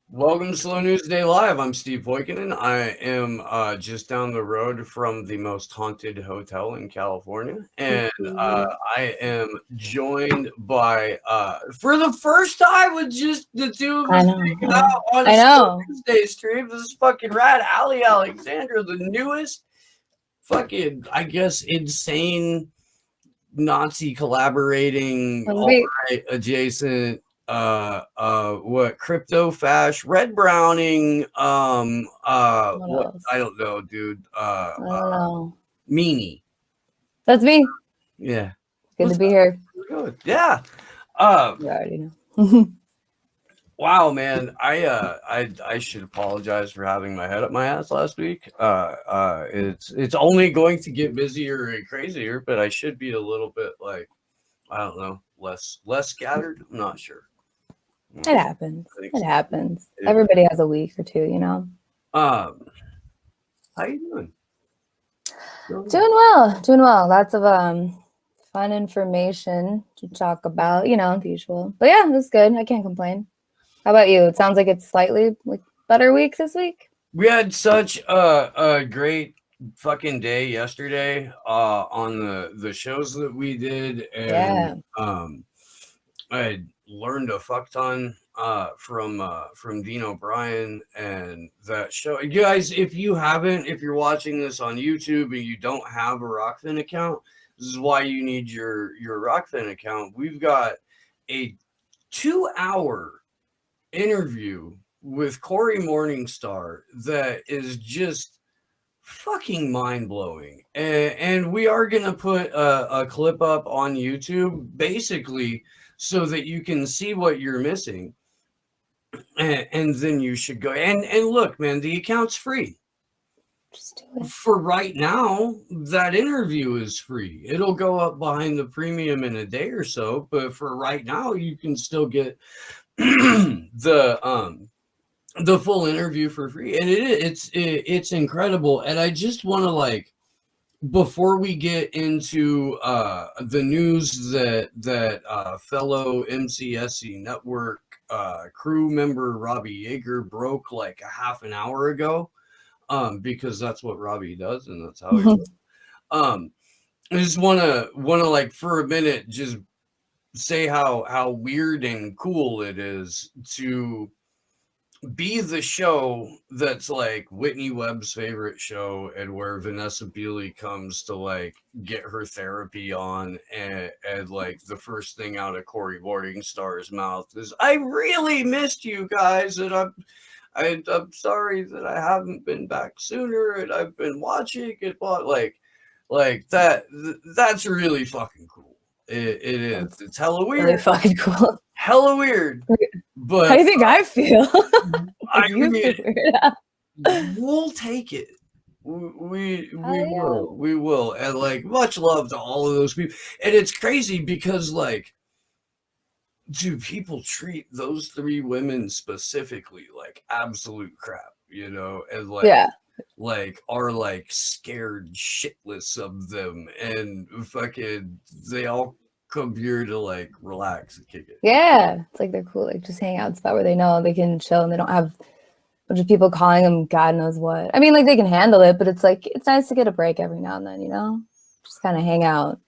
Welcome to Slow News Day Live. I'm Steve Poikinen. I am just down the road from the most haunted hotel in California. And I am joined by, for the first time, with just the two of us hanging out on a Slow News Day stream. This is fucking rad. Ali Alexandra, the newest fucking, I guess, insane Nazi collaborating, alt-right adjacent, what, crypto fash, red browning, what, I don't know, dude, I don't know. meanie. That's me. Yeah. Good to be here. Good. Yeah. You already know. Wow, man, I should apologize for having my head up my ass last week. It's only going to get busier and crazier, but I should be a little bit like, I don't know, less scattered. I'm not sure. It happens. It happens. Everybody has a week or two, you know. How you doing? Doing well. Lots of fun information to talk about, you know, the usual. But yeah, that's good. I can't complain. How about you? It sounds like it's slightly like better week this week. We had such a great fucking day yesterday on the shows that we did, and I learned a fuck ton from Dean O'Brien and that show. You guys, if you're watching this on YouTube and you don't have a Rockfin account, this is why you need your Rockfin account. We've got a 2-hour interview with Corey Morningstar that is just fucking mind-blowing, and we are gonna put a clip up on YouTube basically so that you can see what you're missing, and then you should go and look, man, the account's free. Just do it. For right now, that interview is free. It'll go up behind the premium in a day or so, but for right now you can still get the full interview for free, and it's incredible. And I just want to, like, before we get into the news that fellow MCSC network crew member Robbie Yeager broke like a half an hour ago, because that's what Robbie does and that's how he does. I just want to like for a minute just say how weird and cool it is to be the show that's like Whitney Webb's favorite show, and where Vanessa Beeley comes to like get her therapy on, and like the first thing out of Corey Morningstar's mouth is, "I really missed you guys, and I'm sorry that I haven't been back sooner, and I've been watching it," but like that's really fucking cool. It is. It's hella weird. Really fucking cool. Hella weird. But how do you think I feel? I mean, we'll take it. We will. And like, much love to all of those people. And it's crazy because, like, do people treat those three women specifically like absolute crap, you know? And like, like are like scared shitless of them, and fucking they all come here to like relax and kick it. Yeah, it's like they're cool, like just hang out spot where they know they can chill and they don't have a bunch of people calling them God knows what. I mean, like they can handle it, but it's like it's nice to get a break every now and then, you know, just kind of hang out.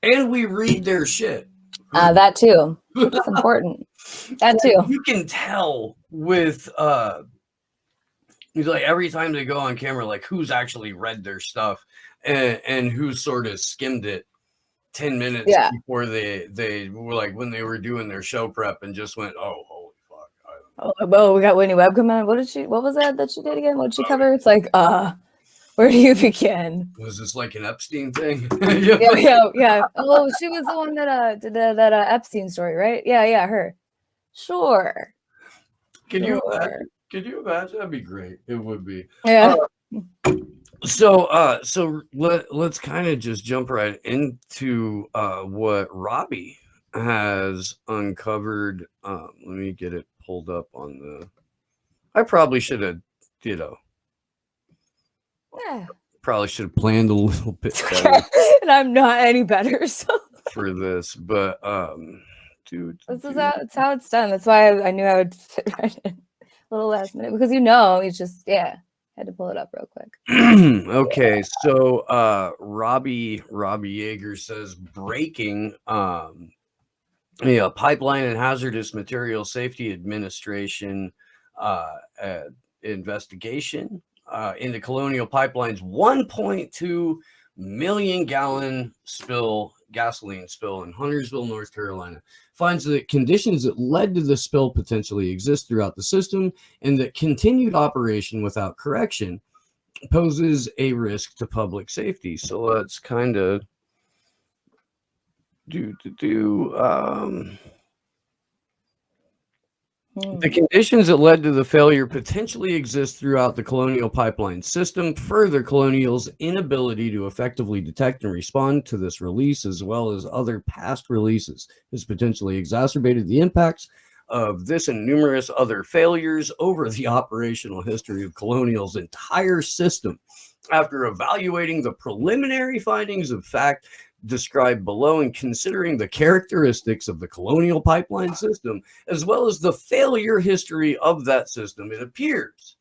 And we read their shit. That too. It's important. That too. You can tell with like every time they go on camera, like who's actually read their stuff and who sort of skimmed it 10 minutes before they were like when they were doing their show prep and just went, "Oh, holy fuck." Well, we got Whitney Webb coming on. What was that she did again? What did she cover? It's like, where do you begin? Was this like an Epstein thing? yeah. Oh, she was the one that did that Epstein story, right? Yeah, her. Sure. Can you imagine? That'd be great. It would be. Yeah. So let's kind of just jump right into what Robbie has uncovered. Let me get it pulled up on the. I probably should have, you know. Yeah. Probably should have planned a little bit better. And I'm not any better, so. For this, but This is how it's done. That's why I knew I would fit right in a little last minute because it's just had to pull it up real quick. Okay, so Robbie Yeager says breaking Pipeline and Hazardous Material Safety Administration investigation into Colonial Pipeline's 1.2 million gallon gasoline spill in Huntersville, North Carolina, finds that conditions that led to the spill potentially exist throughout the system and that continued operation without correction poses a risk to public safety. So let's kind of the conditions that led to the failure potentially exist throughout the Colonial Pipeline system. Further, Colonial's inability to effectively detect and respond to this release, as well as other past releases, has potentially exacerbated the impacts of this and numerous other failures over the operational history of Colonial's entire system. After evaluating the preliminary findings of fact described below and considering the characteristics of the Colonial Pipeline system, as well as the failure history of that system, it appears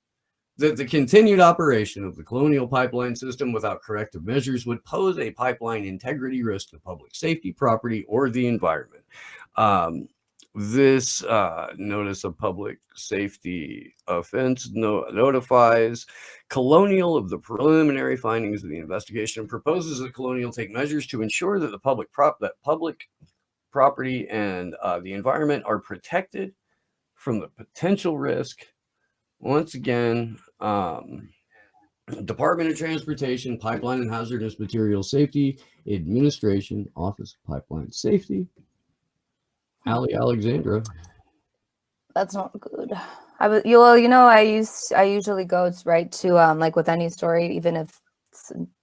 that the continued operation of the Colonial Pipeline system without corrective measures would pose a pipeline integrity risk to public safety, property, or the environment. This notice of public safety offense notifies Colonial of the preliminary findings of the investigation and proposes that Colonial take measures to ensure that the public property and the environment are protected from the potential risk. Once again, Department of Transportation, Pipeline and Hazardous Materials Safety Administration, Office of Pipeline Safety. Ali Alexandra. That's not good. I usually go right to like with any story, even if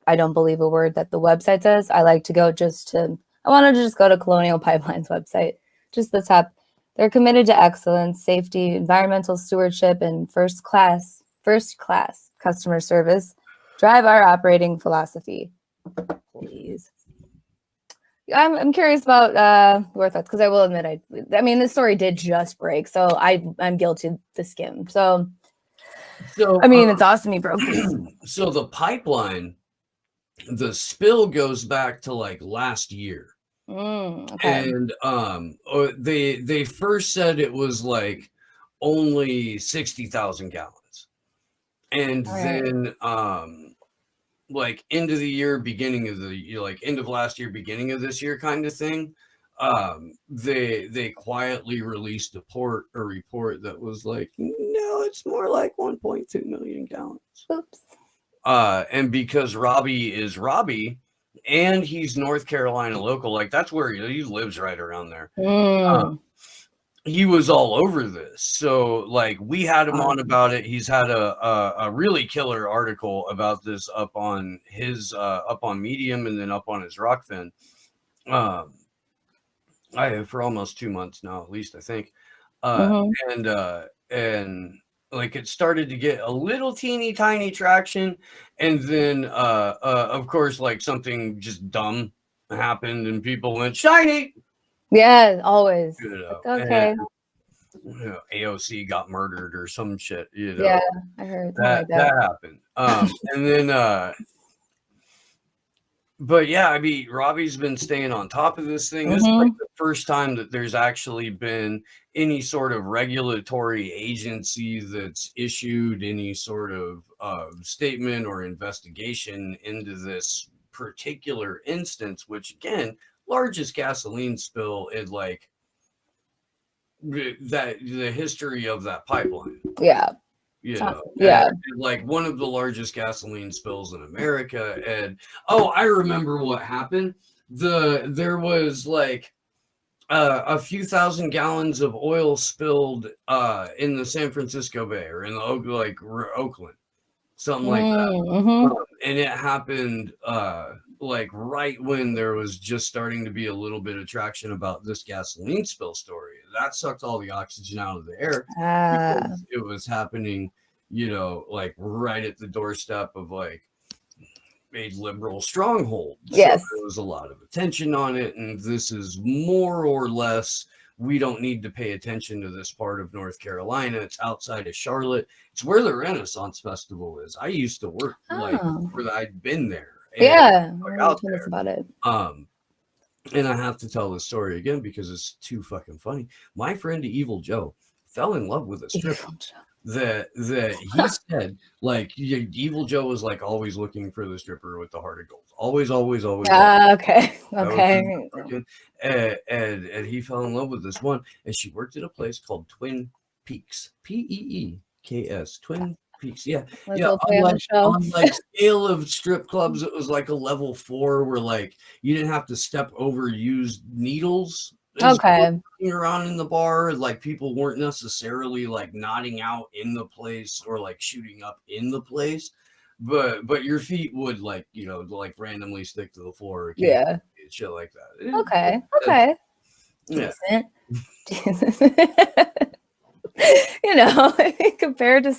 I don't believe a word that the website says. I like to go I want to just go to Colonial Pipeline's website, just the top. They're committed to excellence, safety, environmental stewardship, and first class customer service. Drive our operating philosophy. Please. I'm curious about your thoughts because I will admit I mean this story did just break, so I'm guilty of the skim. So I mean it's awesome he broke this. So the pipeline, the spill goes back to like last year. Okay. And they first said it was like only 60,000 gallons. And then like end of the year, beginning of the year, like end of last year, beginning of this year kind of thing. They quietly released a report that was like, no, it's more like 1.2 million gallons. Oops. And because Robbie is Robbie and he's North Carolina local, like that's where he lives right around there. He was all over this. So like we had him on about it. He's had a really killer article about this up on his up on Medium and then up on his Rockfin. I have for almost 2 months now, at least I think. And like it started to get a little teeny tiny traction, and then of course like something just dumb happened and people went shiny. Yeah, always. Okay. And, AOC got murdered or some shit. Yeah, I heard that happened. And then, but yeah, I mean, Robbie's been staying on top of this thing. This is like the first time that there's actually been any sort of regulatory agency that's issued any sort of statement or investigation into this particular instance, which again, largest gasoline spill in like the history of that pipeline. Like one of the largest gasoline spills in America. And I remember what happened. There was like a few thousand gallons of oil spilled in the San Francisco Bay or in the Oakland, something like that. And it happened like right when there was just starting to be a little bit of traction about this gasoline spill story. That sucked all the oxygen out of the air. Because it was happening, like right at the doorstep of like a liberal stronghold. Yes. So there was a lot of attention on it. And this is more or less we don't need to pay attention to this part of North Carolina. It's outside of Charlotte. It's where the Renaissance Festival is. I used to work where I'd been there. Yeah, out tell us about it. And I have to tell this story again because it's too fucking funny. My friend Evil Joe fell in love with a stripper. That he said, like, Evil Joe was like always looking for the stripper with the heart of gold. Always. Okay. And he fell in love with this one, and she worked at a place called Twin Peaks, Peeks, Twin Peaks. Yeah. On like scale of strip clubs, it was like a level 4 where like you didn't have to step over used needles. Okay. Around in the bar, like people weren't necessarily like nodding out in the place or like shooting up in the place, but your feet would like, you know, like randomly stick to the floor. Yeah. Shit like that. Okay. Yeah. You know, compared to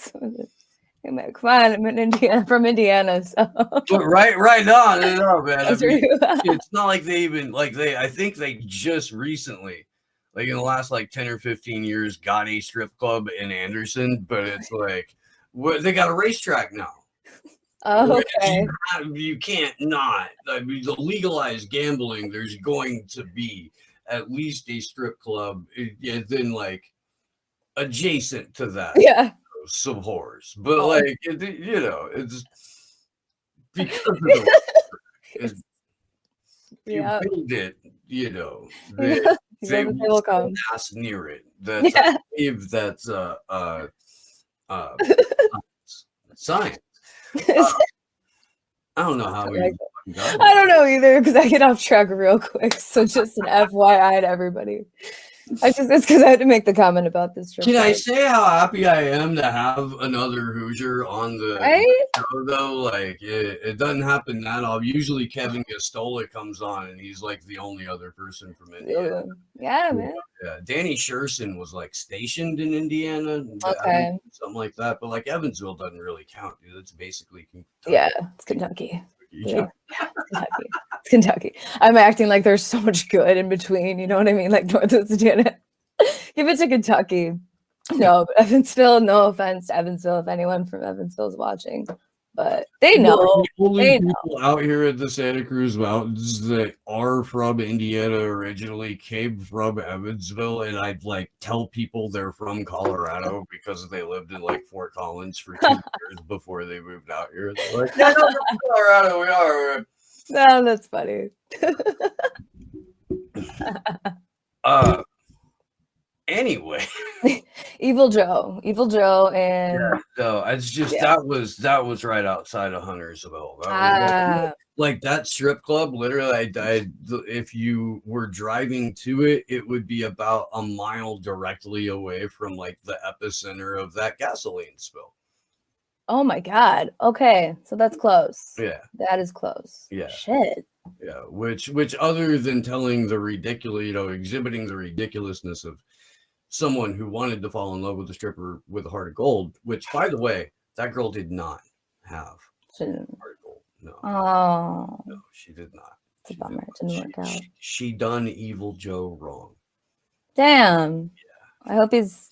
come on, I'm from Indiana, so. But right on, man. I mean, it's not like they even I think they just recently, like in the last like 10 or 15 years, got a strip club in Anderson, but it's like they got a racetrack now. Oh, okay. You can't not. I mean, the legalized gambling, there's going to be at least a strip club, and then like adjacent to that. Yeah. Some whores, but like you know, it's because of you build it, you know, they will pass near it. That's I believe that's science. I don't know how we. I don't know either because I get off track real quick. So just an FYI to everybody. It's because I had to make the comment about this trip. Can I say how happy I am to have another Hoosier on the show, though? Like, it doesn't happen that often. Usually Kevin Gastola comes on, and he's, like, the only other person from Indiana. Yeah, man. Yeah, Danny Sherson was, like, stationed in Indiana. Okay. Something like that. But, like, Evansville doesn't really count, dude. It's basically Kentucky. Yeah, it's Kentucky. Yeah, it's Kentucky. I'm acting like there's so much good in between. You know what I mean? Like Northwest Indiana. Give it to Kentucky. No, but Evansville. No offense to Evansville, if anyone from Evansville is watching, but they know. The only people out here at the Santa Cruz Mountains that are from Indiana originally came from Evansville, and I'd like tell people they're from Colorado because they lived in like Fort Collins for 2 years before they moved out here. They're like, yeah, no, from Colorado, we are. No, that's funny. Anyway, Evil Joe, and no, it's just that was right outside of Huntersville. Like that strip club, literally, if you were driving to it, it would be about a mile directly away from like the epicenter of that gasoline spill. Oh my God. Okay, so that's close. Yeah, that is close. Yeah, shit. Yeah, which other than telling the ridiculous, you know, exhibiting the ridiculousness of someone who wanted to fall in love with a stripper with a heart of gold, which, by the way, that girl did not have a heart of gold. No. Oh. No, she did not. It's a bummer. It didn't work out. She done Evil Joe wrong. Damn. Yeah. I hope he's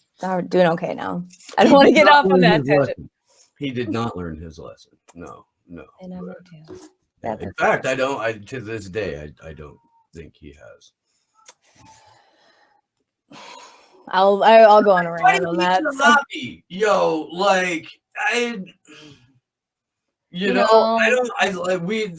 doing okay now. I don't want to get off on that tangent. He did not learn his lesson. No. I never do. In fact, to this day, I don't think he has. I'll go on a rant on that. Yo, like we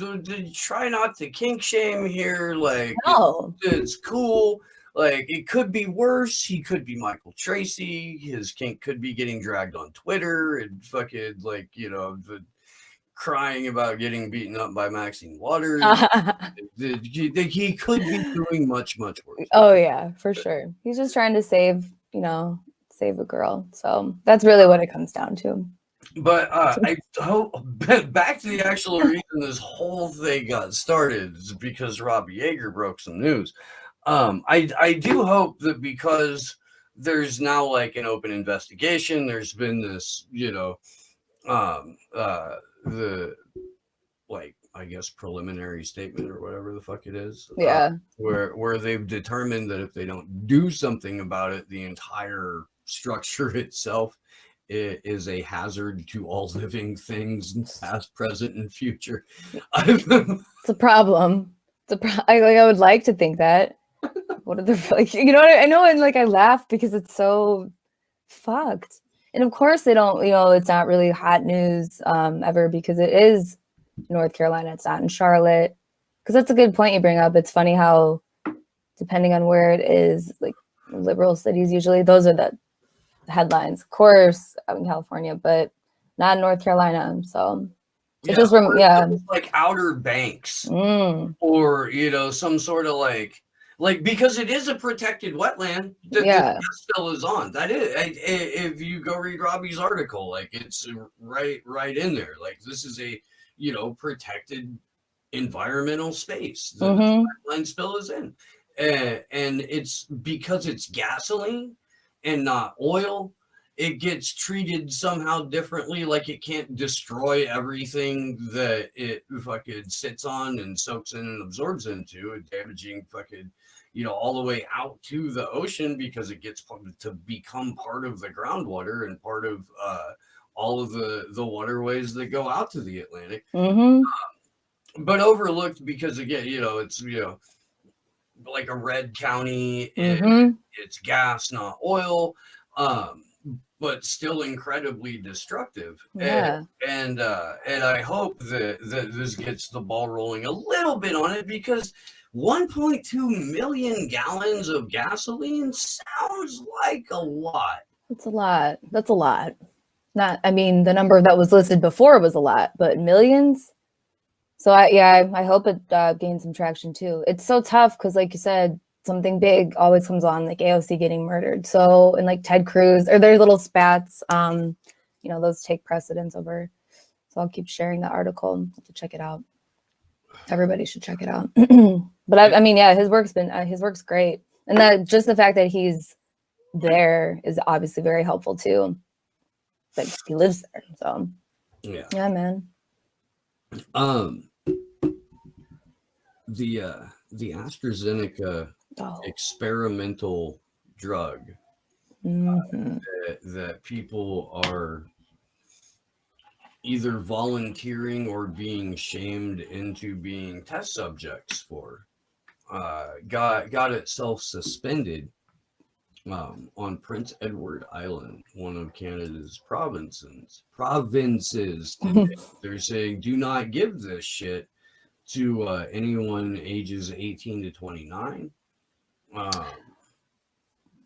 try not to kink shame here. Like, no, it's cool. Like, it could be worse. He could be Michael Tracy. His kink could be getting dragged on Twitter and fucking like, you know, crying about getting beaten up by Maxine Waters. He could be doing much worse. Oh yeah, for sure. He's just trying to save a girl. So that's really what it comes down to. But I hope back to the actual reason this whole thing got started is because Robbie Yeager broke some news. I do hope that because there's now like an open investigation, there's been this, you know, the like I guess, preliminary statement or whatever the fuck it is. Yeah. Where they've determined that if they don't do something about it, the entire structure itself is a hazard to all living things, past, present, and future. It's a problem. I would like to think that. What are the like? You know what I know, and like I laugh because it's so fucked. And of course they don't. It's not really hot news ever because it is North Carolina. It's not in Charlotte. Because that's a good point you bring up. It's funny how, depending on where it is, like liberal cities usually, those are the headlines. Of course, out in California, but not in North Carolina. So it just like Outer Banks, or some sort of like because it is a protected wetland that the spill is on. That is, if you go read Robbie's article, like it's right in there. Like this is a protected environmental space that the pipeline spill is in, and it's because it's gasoline and not oil. It gets treated somehow differently, like it can't destroy everything that it fucking sits on and soaks in and absorbs into, and damaging fucking all the way out to the ocean, because it gets to become part of the groundwater and part of all of the waterways that go out to the Atlantic. But overlooked because, again, it's like a red county, it's gas, not oil, but still incredibly destructive. And I hope that this gets the ball rolling a little bit on it, because 1.2 million gallons of gasoline sounds like a lot. That's a lot. That's a lot. The number that was listed before was a lot, but millions. So I hope it gains some traction too. It's so tough because, like you said, something big always comes on, like AOC getting murdered. So, and like Ted Cruz or their little spats, those take precedence over. So I'll keep sharing the article. I'll have to check it out. Everybody should check it out. But his work's great, and that just the fact that he's there is obviously very helpful too. Like he lives there, so yeah, man. The AstraZeneca experimental drug that people are either volunteering or being shamed into being test subjects for got itself suspended on Prince Edward Island, one of Canada's provinces today. They're saying, do not give this shit to anyone ages 18 to 29.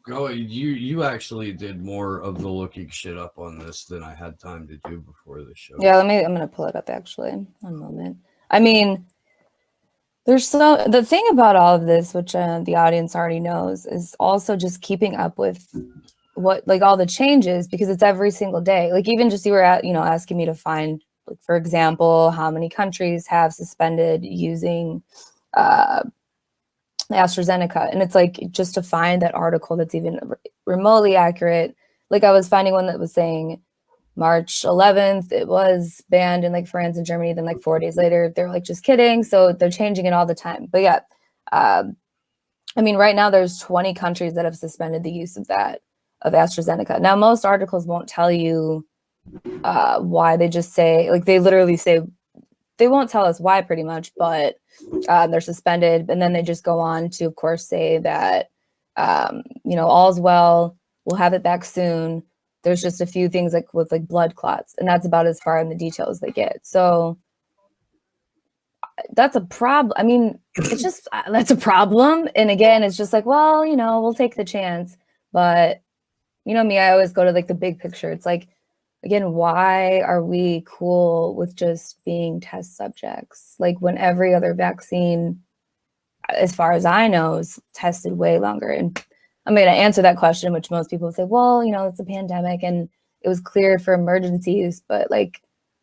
You actually did more of the looking shit up on this than I had time to do before the show. Yeah, I'm gonna pull it up actually. One moment. The thing about all of this, which the audience already knows, is also just keeping up with what, like, all the changes, because it's every single day. Like, even just you were asking me to find, like, for example, how many countries have suspended using the AstraZeneca, and it's like just to find that article that's even remotely accurate. Like, I was finding one that was saying March 11th, it was banned in like France and Germany. Then like 4 days later, they're like, just kidding. So they're changing it all the time. But yeah, right now there's 20 countries that have suspended the use of AstraZeneca. Now, most articles won't tell you why. They just say, like, they literally say, they won't tell us why pretty much, but they're suspended. And then they just go on to, of course, say that, all's well, we'll have it back soon. There's just a few things like with like blood clots, and that's about as far in the details they get. So that's a problem. That's a problem. And again, it's just like, well, we'll take the chance. But me, I always go to like the big picture. It's like, again, why are we cool with just being test subjects? Like, when every other vaccine, as far as I know, is tested way longer. And I'm going to answer that question, which most people say, well, it's a pandemic and it was cleared for emergency use, but like,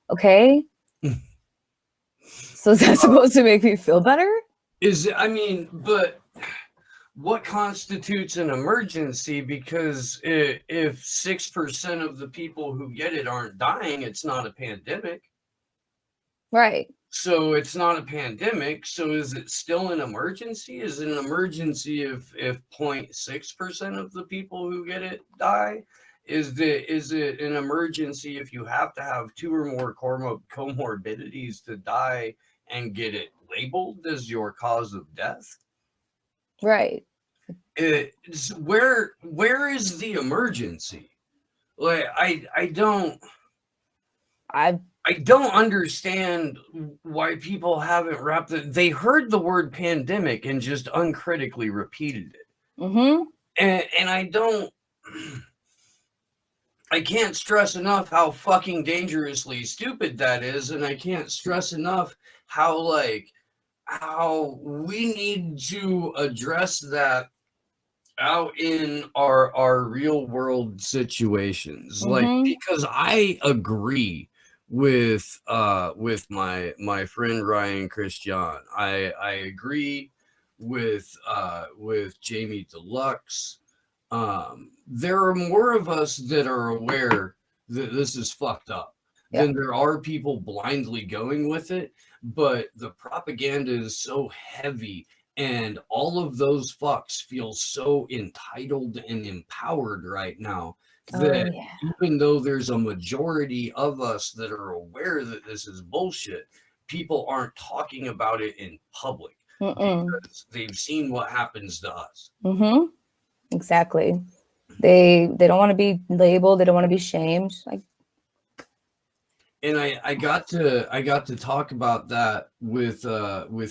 okay. So is that supposed to make me feel better? But what constitutes an emergency? Because if 6% of the people who get it aren't dying, it's not a pandemic. Right. So it's not a pandemic. So is it still an emergency? Is it an emergency if 0.6% of the people who get it die? Is it an emergency if you have to have 2 or more comorbidities to die and get it labeled as your cause of death? Right. Where is the emergency? Like I don't understand why people haven't wrapped it. They heard the word pandemic and just uncritically repeated it. Mm-hmm. And I can't stress enough how fucking dangerously stupid that is. And I can't stress enough how we need to address that out in our real world situations. Like, because I agree with my friend Ryan Christian. I agree with Jamie Deluxe. There are more of us that are aware that this is fucked up than there are people blindly going with it. But the propaganda is so heavy, and all of those fucks feel so entitled and empowered right now that even though there's a majority of us that are aware that this is bullshit, people aren't talking about it in public because they've seen what happens to us. Exactly. They don't want to be labeled. They don't want to be shamed. And I got to talk about that with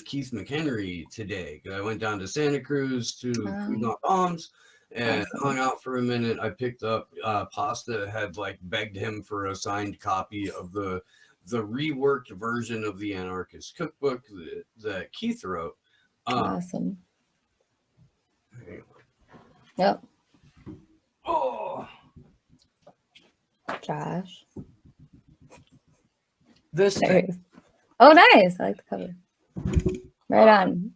Keith McHenry today. I went down to Santa Cruz to Food Not Bombs and hung out for a minute. I picked up Pasta had like begged him for a signed copy of the reworked version of the Anarchist Cookbook that Keith wrote. Awesome. Yep. Oh, Josh. This thing. Oh, nice. I like the cover. Right on.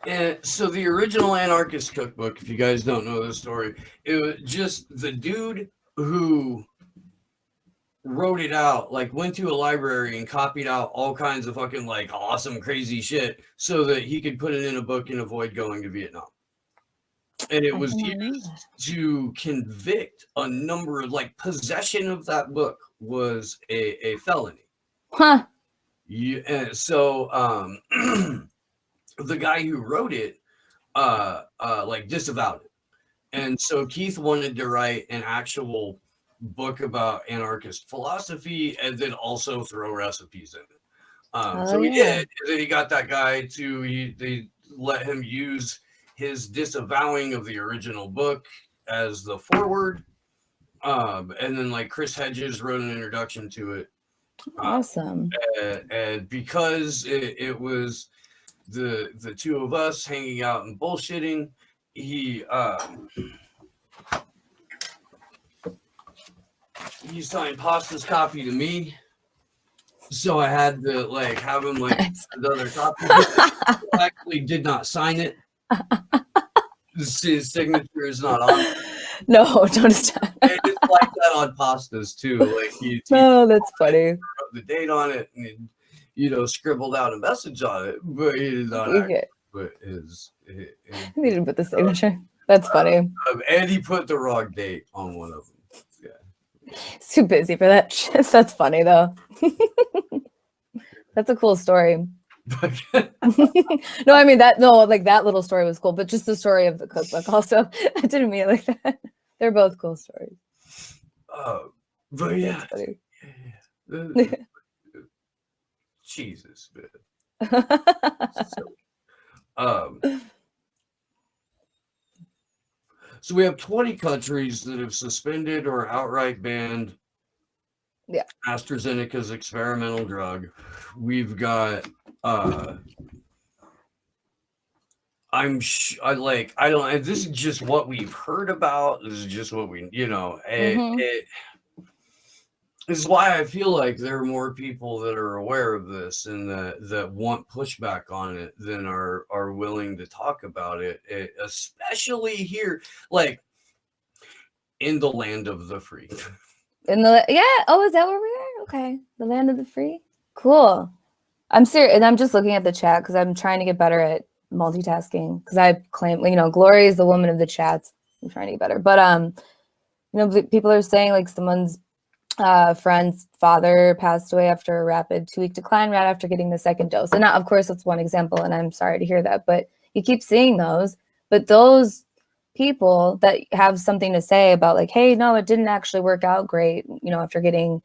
And so the original Anarchist Cookbook, if you guys don't know the story, it was just the dude who wrote it out, like went to a library and copied out all kinds of fucking like awesome, crazy shit so that he could put it in a book and avoid going to Vietnam. And it was used to convict a number of, like, possession of that book was a felony. Huh. So the guy who wrote it like disavowed it. And so Keith wanted to write an actual book about anarchist philosophy and then also throw recipes in it. So he did. And then he got that guy they let him use his disavowing of the original book as the foreword. And then like Chris Hedges wrote an introduction to it. Awesome. And because it was the two of us hanging out and bullshitting, he signed Pasta's copy to me. So I had to like have him like another copy. He actually did not sign it. His signature is not on it. No, don't stop. And it's like that on Pasta's too. Like he that's funny. Wrote the date on it and scribbled out a message on it, but he did not put his he didn't put the signature. That's funny. And he put the wrong date on one of them. Yeah. He's too busy for that shit. That's funny though. That's a cool story. No, I mean that little story was cool, but just the story of the cookbook also. I didn't mean it like that. They're both cool stories. But yeah. Jesus, man. So we have 20 countries that have suspended or outright banned AstraZeneca's experimental drug. We've got this is just what we've heard about. This is just what we, this is why I feel like there are more people that are aware of this and that want pushback on it than are willing to talk about it, especially here, like in the land of the free. Oh, is that where we are? Okay, the land of the free. Cool. I'm serious, and I'm just looking at the chat because I'm trying to get better at multitasking. Because I claim, you know, Glory is the woman of the chats. I'm trying to get better, but you know, people are saying like someone's friend's father passed away after a rapid 2-week decline right after getting the second dose. And now, of course, that's one example, and I'm sorry to hear that, but you keep seeing those. But those people that have something to say about like, hey, no, it didn't actually work out great, you know, after getting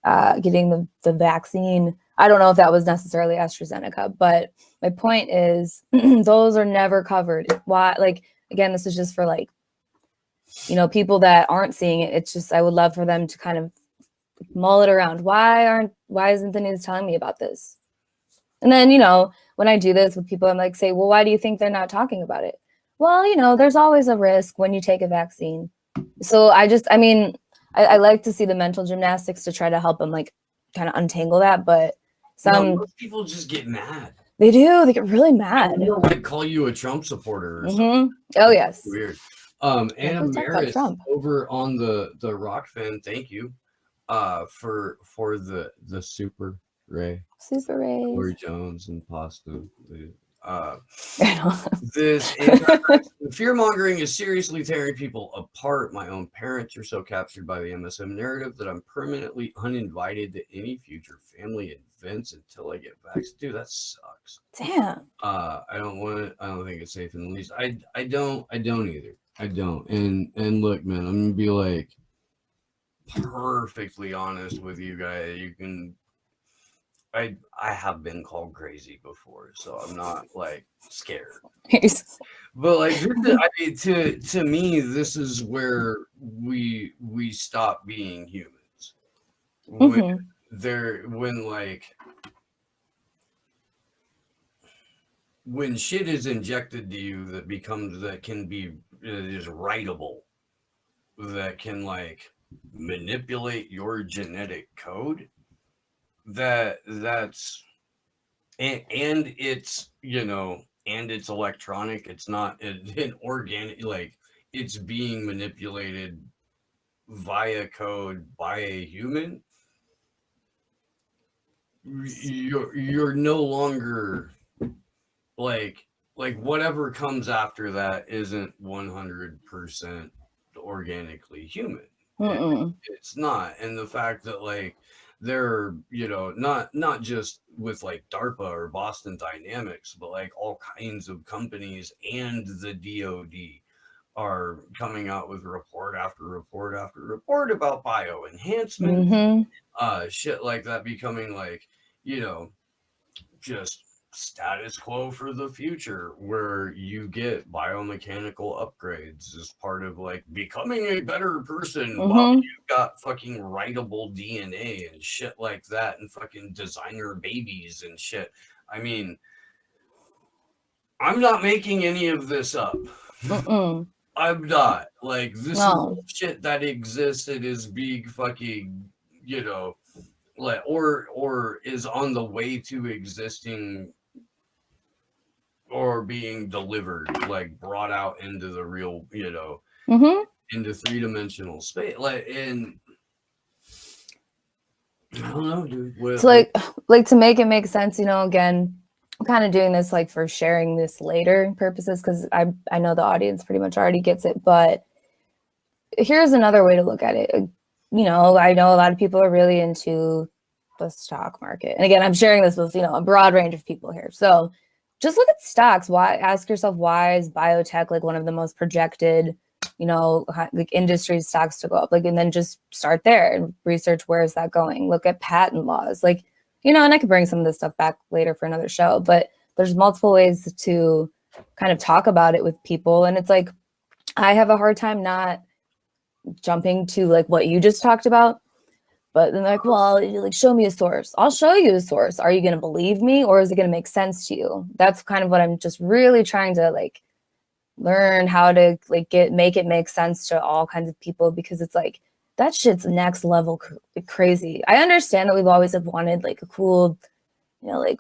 the vaccine. I don't know if that was necessarily AstraZeneca, but my point is those are never covered. Why? Like, again, this is just for like, you know, people that aren't seeing it. It's just, I would love for them to kind of mull it around. Why isn't the news telling me about this? And then, you know, when I do this with people, I'm like, say, well, why do you think they're not talking about it? Well, you know, there's always a risk when you take a vaccine. So I mean, I like to see the mental gymnastics to try to help them like kind of untangle that. But most people just get mad. They do. They get really mad. They'll like call you a Trump supporter or something. Oh, yes. Weird. Anna Maris over on the Rock Fan, thank you for the Super Ray. Corey Jones and Pasta. This fear mongering is seriously tearing people apart. My own parents are so captured by the MSM narrative that I'm permanently uninvited to any future family events until I get vaccinated. Dude, that sucks. Damn. I don't want it. I don't think it's safe in the least. I don't either. I don't. And look, man, I'm gonna be like perfectly honest with you guys. You can. I have been called crazy before, so I'm not like scared. But like, I mean, to me, this is where we stop being humans. When shit is injected to you that can be is writable, that can like manipulate your genetic code. That's and it's, you know, and it's electronic. It's not an organic, like it's being manipulated via code by a human. You're no longer like whatever comes after that isn't 100% organically human. It's not. And the fact that like they're, you know, not just with like DARPA or Boston Dynamics, but like all kinds of companies and the DoD are coming out with report after report after report about bio enhancement, shit like that becoming like, you know, just status quo for the future, where you get biomechanical upgrades as part of like becoming a better person while you've got fucking writable DNA and shit like that, and fucking designer babies and shit. I mean, I'm not making any of this up. I'm not. Like, this is shit that existed, is being fucking, you know, like, or is on the way to existing or being delivered, like brought out into the real, you know, into 3-dimensional space. Like, and I don't know, dude. It's like to make it make sense, you know, again, I'm kind of doing this like for sharing this later purposes, because I know the audience pretty much already gets it, but here's another way to look at it. You know, I know a lot of people are really into the stock market. And again, I'm sharing this with, you know, a broad range of people here. So just look at stocks. Why? Ask yourself, why is biotech like one of the most projected, you know, like industry stocks to go up? Like, and then just start there and research, where is that going? Look at patent laws, like, you know, and I could bring some of this stuff back later for another show, but there's multiple ways to kind of talk about it with people. And it's like, I have a hard time not jumping to like what you just talked about. But then they're like, well, like, show me a source. I'll show you a source. Are you going to believe me, or is it going to make sense to you? That's kind of what I'm just really trying to like learn how to like make it make sense to all kinds of people, because it's like, that shit's next level crazy. I understand that we've always have wanted like a cool, you know, like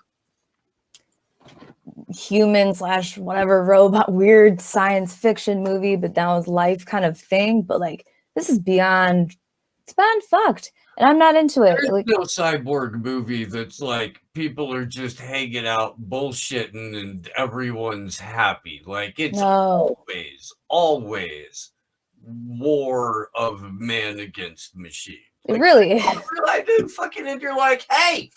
human / whatever robot, weird science fiction movie, but that was life kind of thing. But like, this is beyond, it's beyond fucked. and I'm not into it. There's Like, no cyborg movie that's like people are just hanging out bullshitting and everyone's happy. Like it's no, always war of man against machine. it Like really is. I do fucking, and you're like, hey,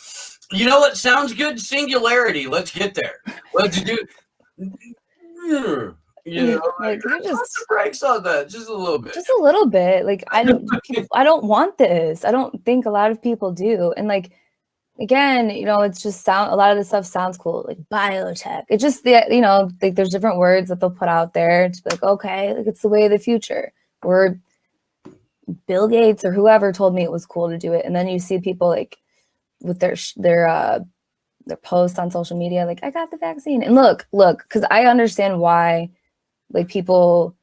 you know what sounds good? Singularity. Let's get there. Let's do. You know, Like, you put just the brakes on that just a little bit. just a little bit. Like, I don't want this. I don't think a lot of people do. And like, again, you know, it's just a lot of this stuff sounds cool, like biotech. It just, you know, like there's different words that they'll put out there to be like, okay, like it's the way of the future. Or Bill Gates or whoever told me it was cool to do it. And then you see people like with their posts on social media, like, I got the vaccine. And look, because I understand why like people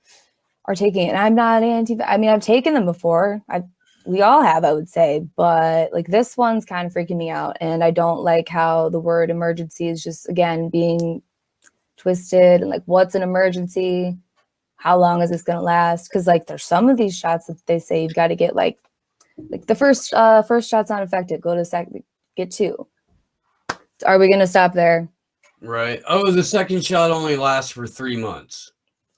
are taking it. And I'm not I mean, I've taken them before. We all have, I would say, but like this one's kind of freaking me out. And I don't like how the word emergency is just, again, being twisted, and like, what's an emergency? How long is this going to last? Because like there's some of these shots that they say you've got to get like the first shot's not effective. Go to second, get 2. Are we going to stop there? Right. Oh, the second shot only lasts for 3 months.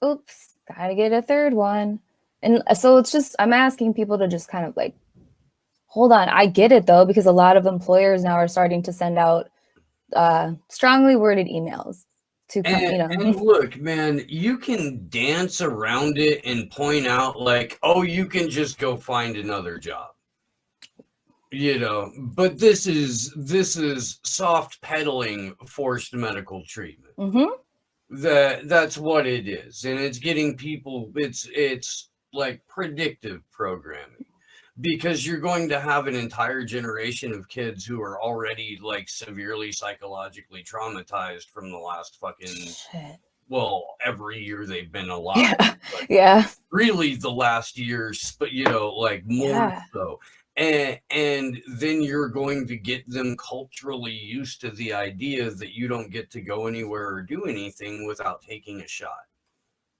Oops, gotta get a 3rd one. And so it's just, I'm asking people to just kind of like, hold on. I get it though, because a lot of employers now are starting to send out strongly worded emails to come, you know. And look, man, you can dance around it and point out like, oh, you can just go find another job. You know, but this is soft pedaling forced medical treatment. That's what it is, and it's getting people. It's like predictive programming, because you're going to have an entire generation of kids who are already like severely psychologically traumatized from the last fucking Shit. well, every year they've been alive. Yeah. Yeah. Really the last years, but you know, like more so. And then you're going to get them culturally used to the idea that you don't get to go anywhere or do anything without taking a shot.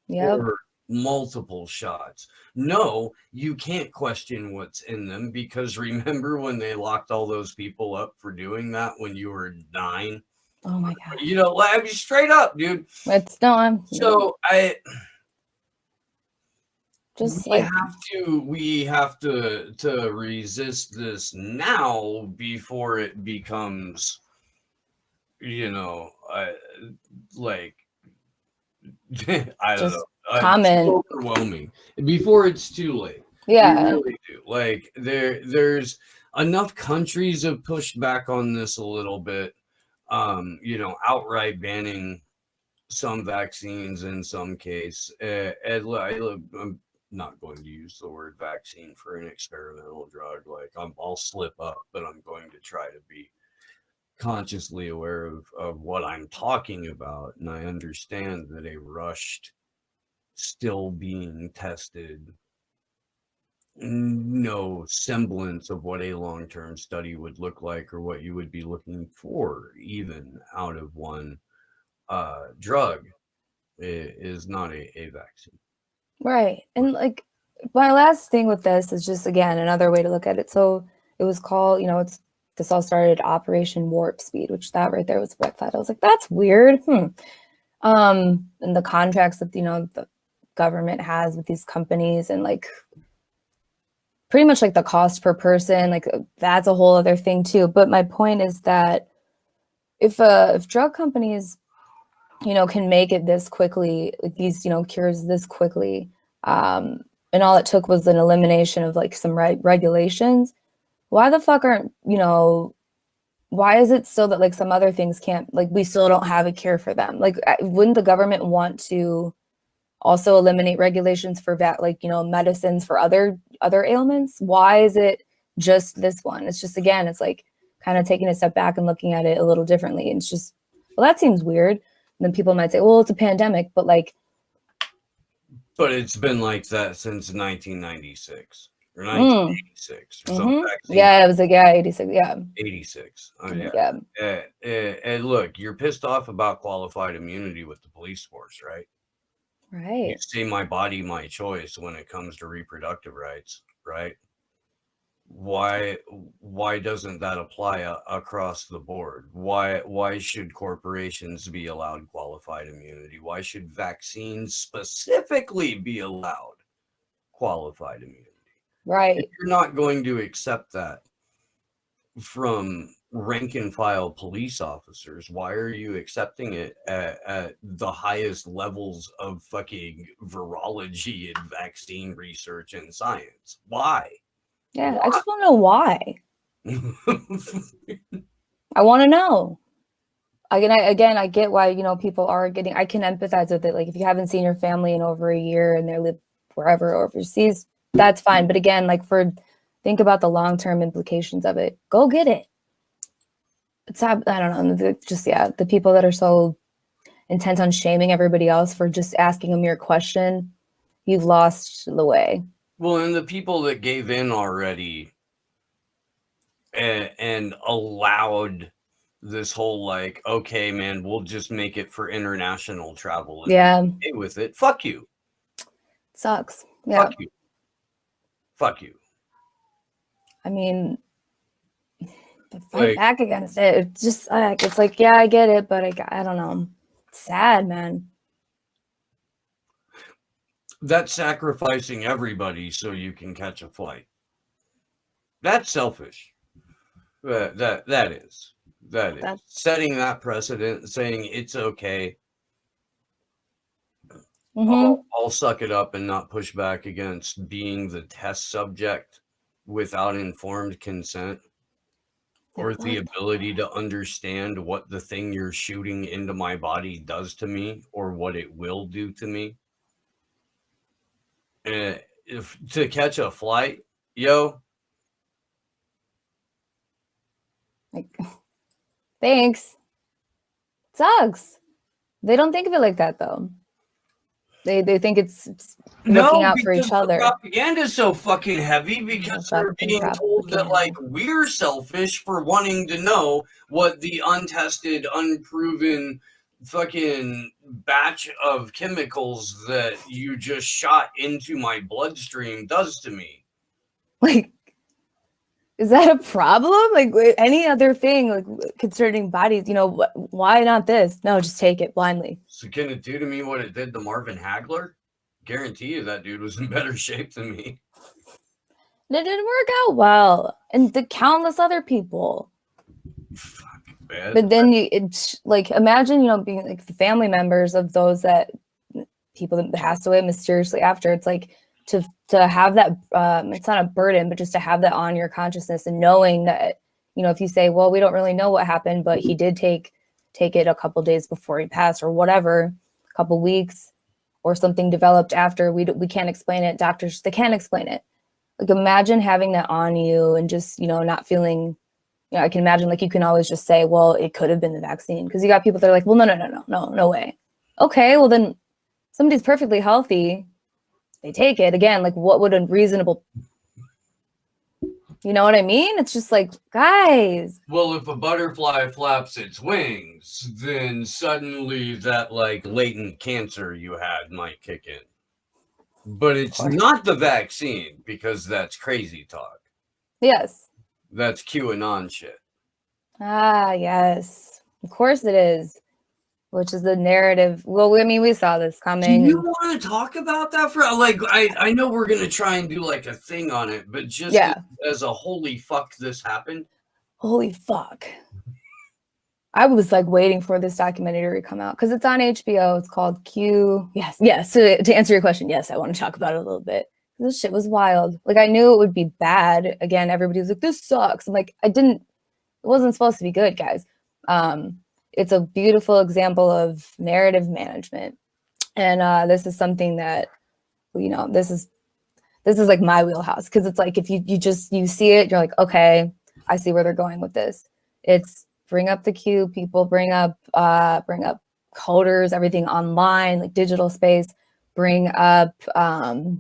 Yep. Or multiple shots. No, you can't question what's in them, because remember when they locked all those people up for doing that when you were 9? Oh my God. You know, I mean, straight up, dude. It's no, I'm So just we have to resist this now before it becomes, you know, like I don't know, common, overwhelming, before it's too late. Yeah, we really do. Like there's enough countries have pushed back on this a little bit, you know, outright banning some vaccines in some case. I'm not going to use the word vaccine for an experimental drug. Like I'll slip up, but I'm going to try to be consciously aware of what I'm talking about. And I understand that a rushed, still being tested, no semblance of what a long-term study would look like or what you would be looking for even out of one drug is not a vaccine. Right. And like my last thing with this is just, again, another way to look at it. So it was called, you know, this all started Operation Warp Speed, which that right there was what I thought. I was like, that's weird. And the contracts that, you know, the government has with these companies, and like pretty much like the cost per person, like that's a whole other thing too. But my point is that if drug companies, you know, can make it this quickly, like these, you know, cures this quickly, and all it took was an elimination of like some regulations, why the fuck aren't, you know, why is it still that like some other things can't, like we still don't have a cure for them? Like, wouldn't the government want to also eliminate regulations for like, you know, medicines for other ailments? Why is it just this one? It's just, again, it's like kind of taking a step back and looking at it a little differently. And it's just, well, that seems weird. And then people might say, well, it's a pandemic, but like, but it's been like that since 1996 or 1986 or something. Yeah, it was like, yeah, 86. Yeah. 86. Oh, yeah. And look, you're pissed off about qualified immunity with the police force, right? Right. You say my body, my choice when it comes to reproductive rights, right? why doesn't that apply across the board? Why should corporations be allowed qualified immunity? Why should vaccines specifically be allowed qualified immunity? Right. If you're not going to accept that from rank and file police officers, why are you accepting it at the highest levels of fucking virology and vaccine research and science? Why? Yeah, I just want to know why. I want to know. Again, I get why, you know, people are getting, I can empathize with it. Like if you haven't seen your family in over a year and they live wherever overseas, that's fine. But again, like think about the long-term implications of it. Go get it. It's, I don't know, just, yeah, the people that are so intent on shaming everybody else for just asking a mere question, you've lost the way. Well, and the people that gave in already and allowed this whole like, okay, man, we'll just make it for international travel and yeah, be okay with it. Fuck you. Sucks. Yeah. Fuck you. Fuck you. I mean, fight back against it. It's just it's like, yeah, I get it, but I don't know. It's sad, man. That's sacrificing everybody so you can catch a flight. That's selfish. That is setting that precedent, saying it's okay. I'll suck it up and not push back against being the test subject without informed consent or the ability to understand what the thing you're shooting into my body does to me or what it will do to me. If to catch a flight, yo. Like, thanks. Sucks. They don't think of it like that though. They think it's looking out for each other. Propaganda is so fucking heavy because they're being told that like we're selfish for wanting to know what the untested, unproven fucking batch of chemicals that you just shot into my bloodstream does to me. Like, is that a problem? Like any other thing, like concerning bodies, you know, why not this? No, just take it blindly. So can it do to me what it did to Marvin Hagler? Guarantee you that dude was in better shape than me. It didn't work out well. And the countless other people. Fuck, man. But then it's like, imagine, you know, being like the family members of those people that passed away mysteriously after. It's like to have that, it's not a burden, but just to have that on your consciousness and knowing that, you know, if you say, well, we don't really know what happened, but he did take it a couple days before he passed or whatever, a couple weeks or something developed after, we can't explain it. Doctors, they can't explain it. Like imagine having that on you and just, you know, not feeling, you know, I can imagine like you can always just say, well, it could have been the vaccine. Because you got people that are like, well, no way. Okay, well then somebody's perfectly healthy. They take it again. Like what would a reasonable, you know what I mean? It's just like, guys. Well, if a butterfly flaps its wings, then suddenly that like latent cancer you had might kick in. But it's not the vaccine because that's crazy talk. Yes. That's QAnon shit. Ah, yes. Of course it is. Which is the narrative. Well, I mean, we saw this coming. Do you want to talk about that for like? I know we're gonna try and do like a thing on it, but just as a holy fuck, this happened. Holy fuck! I was like waiting for this documentary to come out because it's on HBO. It's called Q. Yes. So to answer your question, yes, I want to talk about it a little bit. This shit was wild. Like I knew it would be bad. Again, everybody was like, "This sucks." I'm like, it wasn't supposed to be good, guys. It's a beautiful example of narrative management. And this is something that, you know, this is like my wheelhouse. Cause it's like, if you see it, you're like, okay, I see where they're going with this. It's bring up the queue, people bring up coders, everything online, like digital space, bring up, of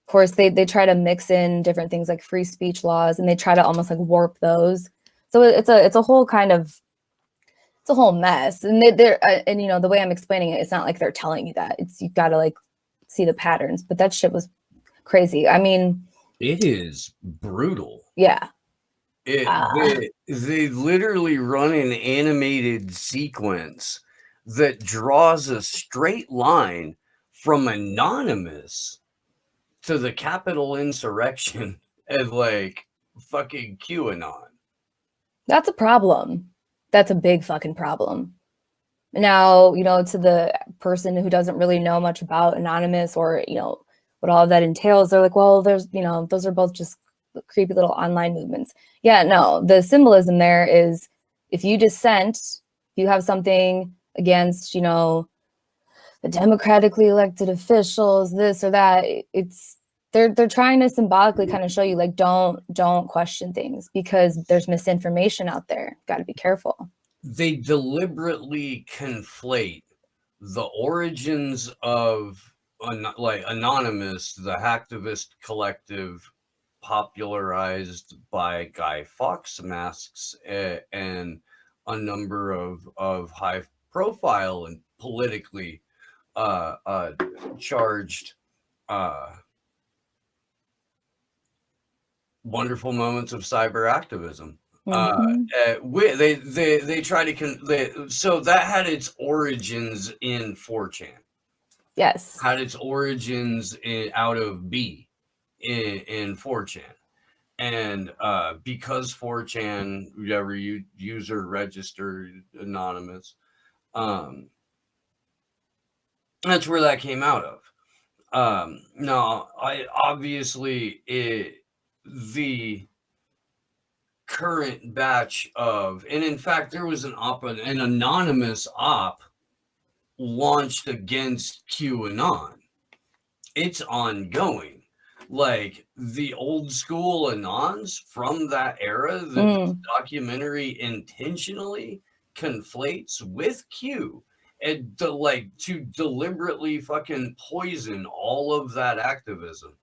course they try to mix in different things like free speech laws and they try to almost like warp those. So it's a whole kind of, it's a whole mess. And and you know, the way I'm explaining it, it's not like they're telling you that. It's, you got to like see the patterns, but that shit was crazy. I mean, it is brutal. Yeah. They literally run an animated sequence that draws a straight line from anonymous to the Capitol insurrection and like fucking QAnon. That's a problem. That's a big fucking problem. Now, to the person who doesn't really know much about Anonymous or, what all of that entails, they're like, well, there's, those are both just creepy little online movements. Yeah, no, the symbolism there is if you dissent, if you have something against, the democratically elected officials, this or that, they're trying to symbolically kind of show you like don't question things because there's misinformation out there. Got to be careful. They deliberately conflate the origins of like Anonymous, the hacktivist collective popularized by Guy Fawkes masks and a number of high profile and politically charged wonderful moments of cyber activism. They try to so that had its origins in 4chan. Yes. Had its origins out of B in 4chan. And because 4chan, whatever user registered anonymous, that's where that came out of. No, the current batch of, and in fact, there was an anonymous op launched against QAnon. It's ongoing. Like the old school Anons from that era that this documentary intentionally conflates with Q and to deliberately fucking poison all of that activism.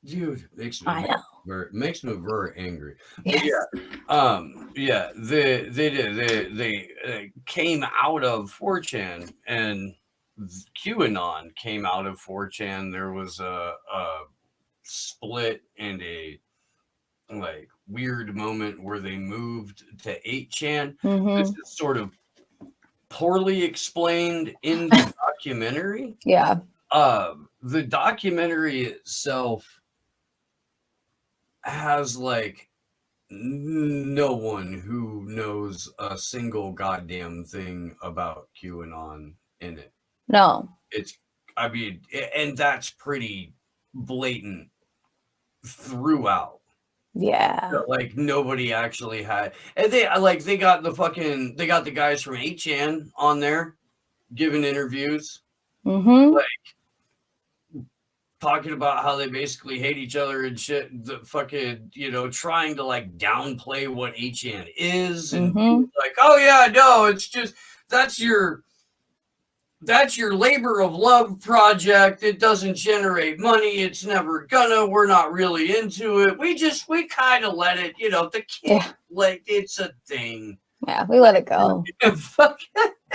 Dude, makes me very angry. Yes. But yeah, they came out of 4chan and QAnon came out of 4chan. There was a split and a like weird moment where they moved to 8chan. This is sort of poorly explained in the documentary. Yeah. The documentary itself has like no one who knows a single goddamn thing about QAnon in it. No. And that's pretty blatant throughout. Yeah. Like nobody actually had, and they got the guys from 8chan on there giving interviews. Like talking about how they basically hate each other and shit, the fucking, trying to like downplay what 8chan is and like, oh yeah, no, it's just that's your labor of love project. It doesn't generate money. It's never gonna. We're not really into it. We kind of let it, the kid, like it's a thing. Yeah, we let it go.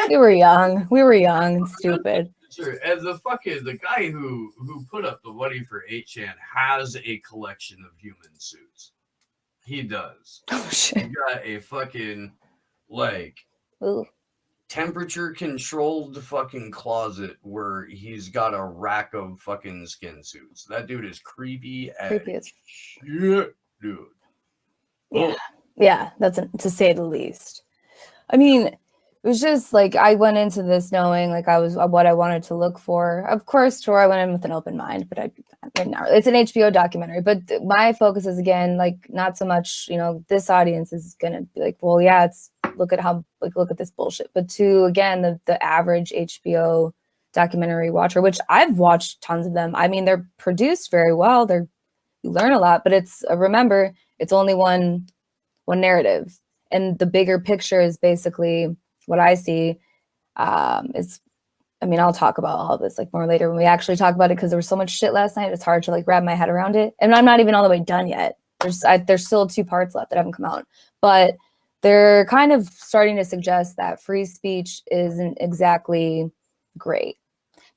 We were young and stupid. Sure. And the guy who put up the money for 8chan has a collection of human suits. He does. Oh shit. He got a fucking temperature controlled fucking closet where he's got a rack of fucking skin suits. That dude is creepy as shit, dude. Yeah. Yeah, that's to say the least. I mean, it was just like I went into this knowing like I was what I wanted to look for. Of course, sure, I went in with an open mind, but it's an HBO documentary. But my focus is again like not so much, this audience is gonna be like, well, yeah, it's look at this bullshit. But to again the average HBO documentary watcher, which I've watched tons of them. I mean, they're produced very well. You learn a lot, but remember, it's only one narrative, and the bigger picture is basically. What I see I'll talk about all of this like more later when we actually talk about it because there was so much shit last night. It's hard to like wrap my head around it. And I'm not even all the way done yet. There's still 2 parts left that haven't come out. But they're kind of starting to suggest that free speech isn't exactly great.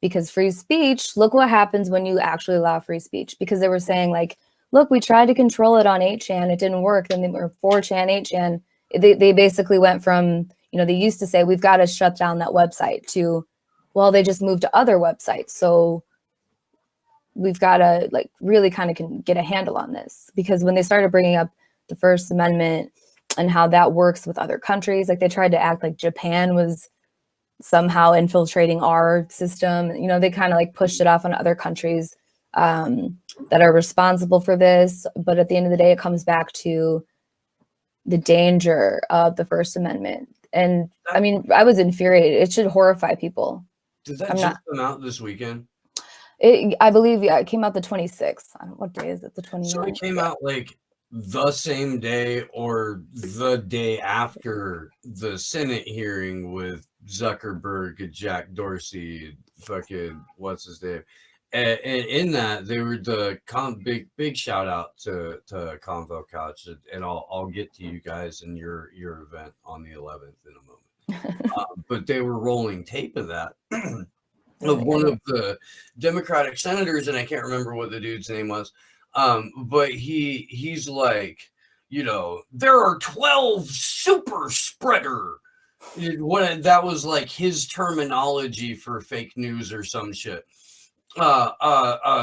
because free speech, look what happens when you actually allow free speech, because they were saying like, look, we tried to control it on 8chan, it didn't work. Then they were 4chan, 8chan. They basically went from, they used to say, we've got to shut down that website, to, well, they just moved to other websites. So we've got to like really kind of get a handle on this, because when they started bringing up the First Amendment and how that works with other countries, like they tried to act like Japan was somehow infiltrating our system. They kind of like pushed it off on other countries that are responsible for this. But at the end of the day, it comes back to the danger of the First Amendment. And I mean, I was infuriated. It should horrify people. Did that just come out this weekend? I believe, yeah, it came out the 26th. I don't know, what day is it? The 29th? So it came out like the same day or the day after the Senate hearing with Zuckerberg, Jack Dorsey, fucking what's his name, and in that they were the big shout out to Convo Couch, and I'll get to you guys in your event on the 11th in a moment, but they were rolling tape of that. Of one of the Democratic senators, and I can't remember what the dude's name was, but he's like, there are 12 super spreader. That was like his terminology for fake news or some shit.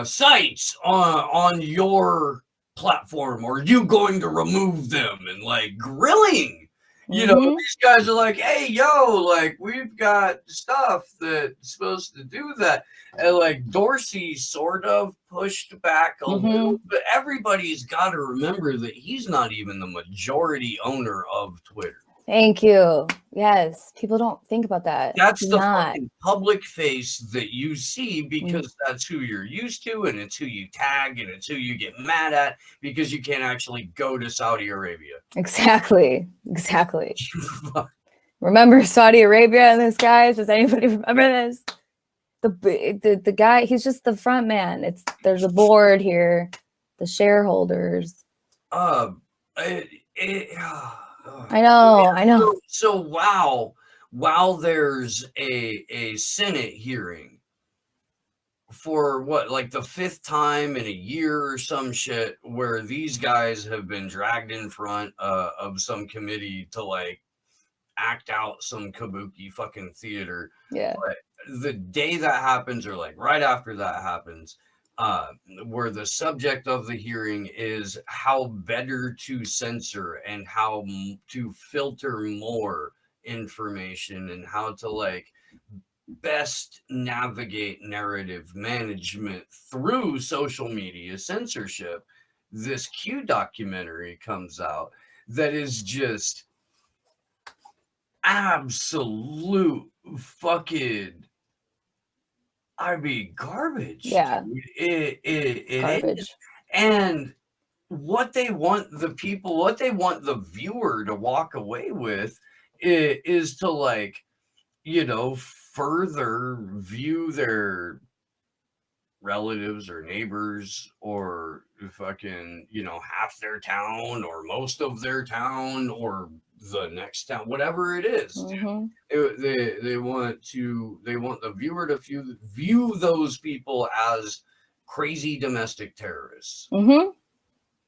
Sites on your platform, or are you going to remove them? And like grilling. These guys are like, hey, yo, like, we've got stuff that's supposed to do that. And like Dorsey sort of pushed back a little, but everybody's got to remember that he's not even the majority owner of Twitter. Thank you. Yes. People don't think about that. That's the fucking public face that you see, because that's who you're used to, and it's who you tag, and it's who you get mad at, because you can't actually go to Saudi Arabia. Exactly. Remember Saudi Arabia and this guy? Does anybody remember this? The guy, he's just the front man. There's a board here, the shareholders. I know. So while there's a Senate hearing for what, like the 5th time in a year or some shit, where these guys have been dragged in front of some committee to like act out some kabuki fucking theater. Yeah. But the day that happens, or like right after that happens, where the subject of the hearing is how better to censor and how to filter more information, and how to like best navigate narrative management through social media censorship, this Q documentary comes out that is just absolute fucking, I mean, garbage. Yeah. It garbage. is. And what they want the viewer to walk away with is to like, further view their relatives or neighbors, or fucking, half their town, or most of their town, or the next town, whatever it is. They want the viewer to view those people as crazy domestic terrorists.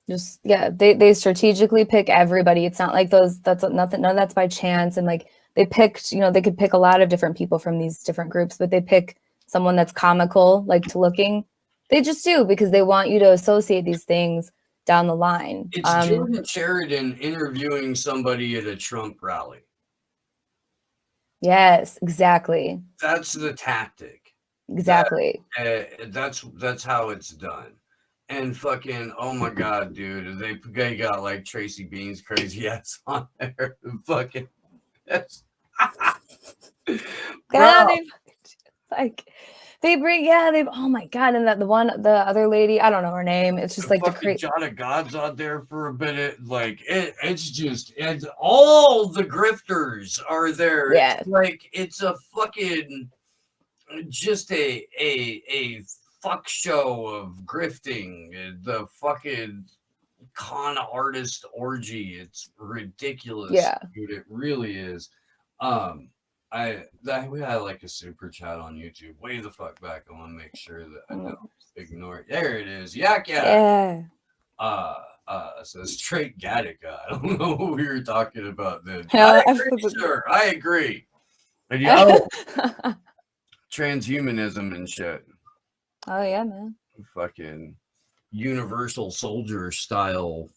Just, yeah, they strategically pick everybody. It's not like that's nothing, none of that's by chance. And like they picked, they could pick a lot of different people from these different groups, but they pick someone that's comical, like to looking. They just do, because they want you to associate these things down the line. It's Jordan Sheridan interviewing somebody at a Trump rally. Yes, exactly. That's the tactic. Exactly. That's how it's done. And fucking, oh my god, dude, they got like Tracy Bean's crazy ass on there. Fucking, oh my god, and the other lady, I don't know her name. It's just like the crazy John of God's on there for a minute. Like it's all the grifters are there. Yeah. It's like it's a fucking just a fuck show of grifting, the fucking con artist orgy. It's ridiculous. Yeah, dude, it really is. We had like a super chat on YouTube. Way the fuck back. I want to make sure that I don't ignore it. There it is. Yak yak. Yeah. Says straight Gattaca. I don't know what we were talking about then. Yeah, I agree, sir. I agree. And transhumanism and shit. Oh yeah, man. Fucking universal soldier style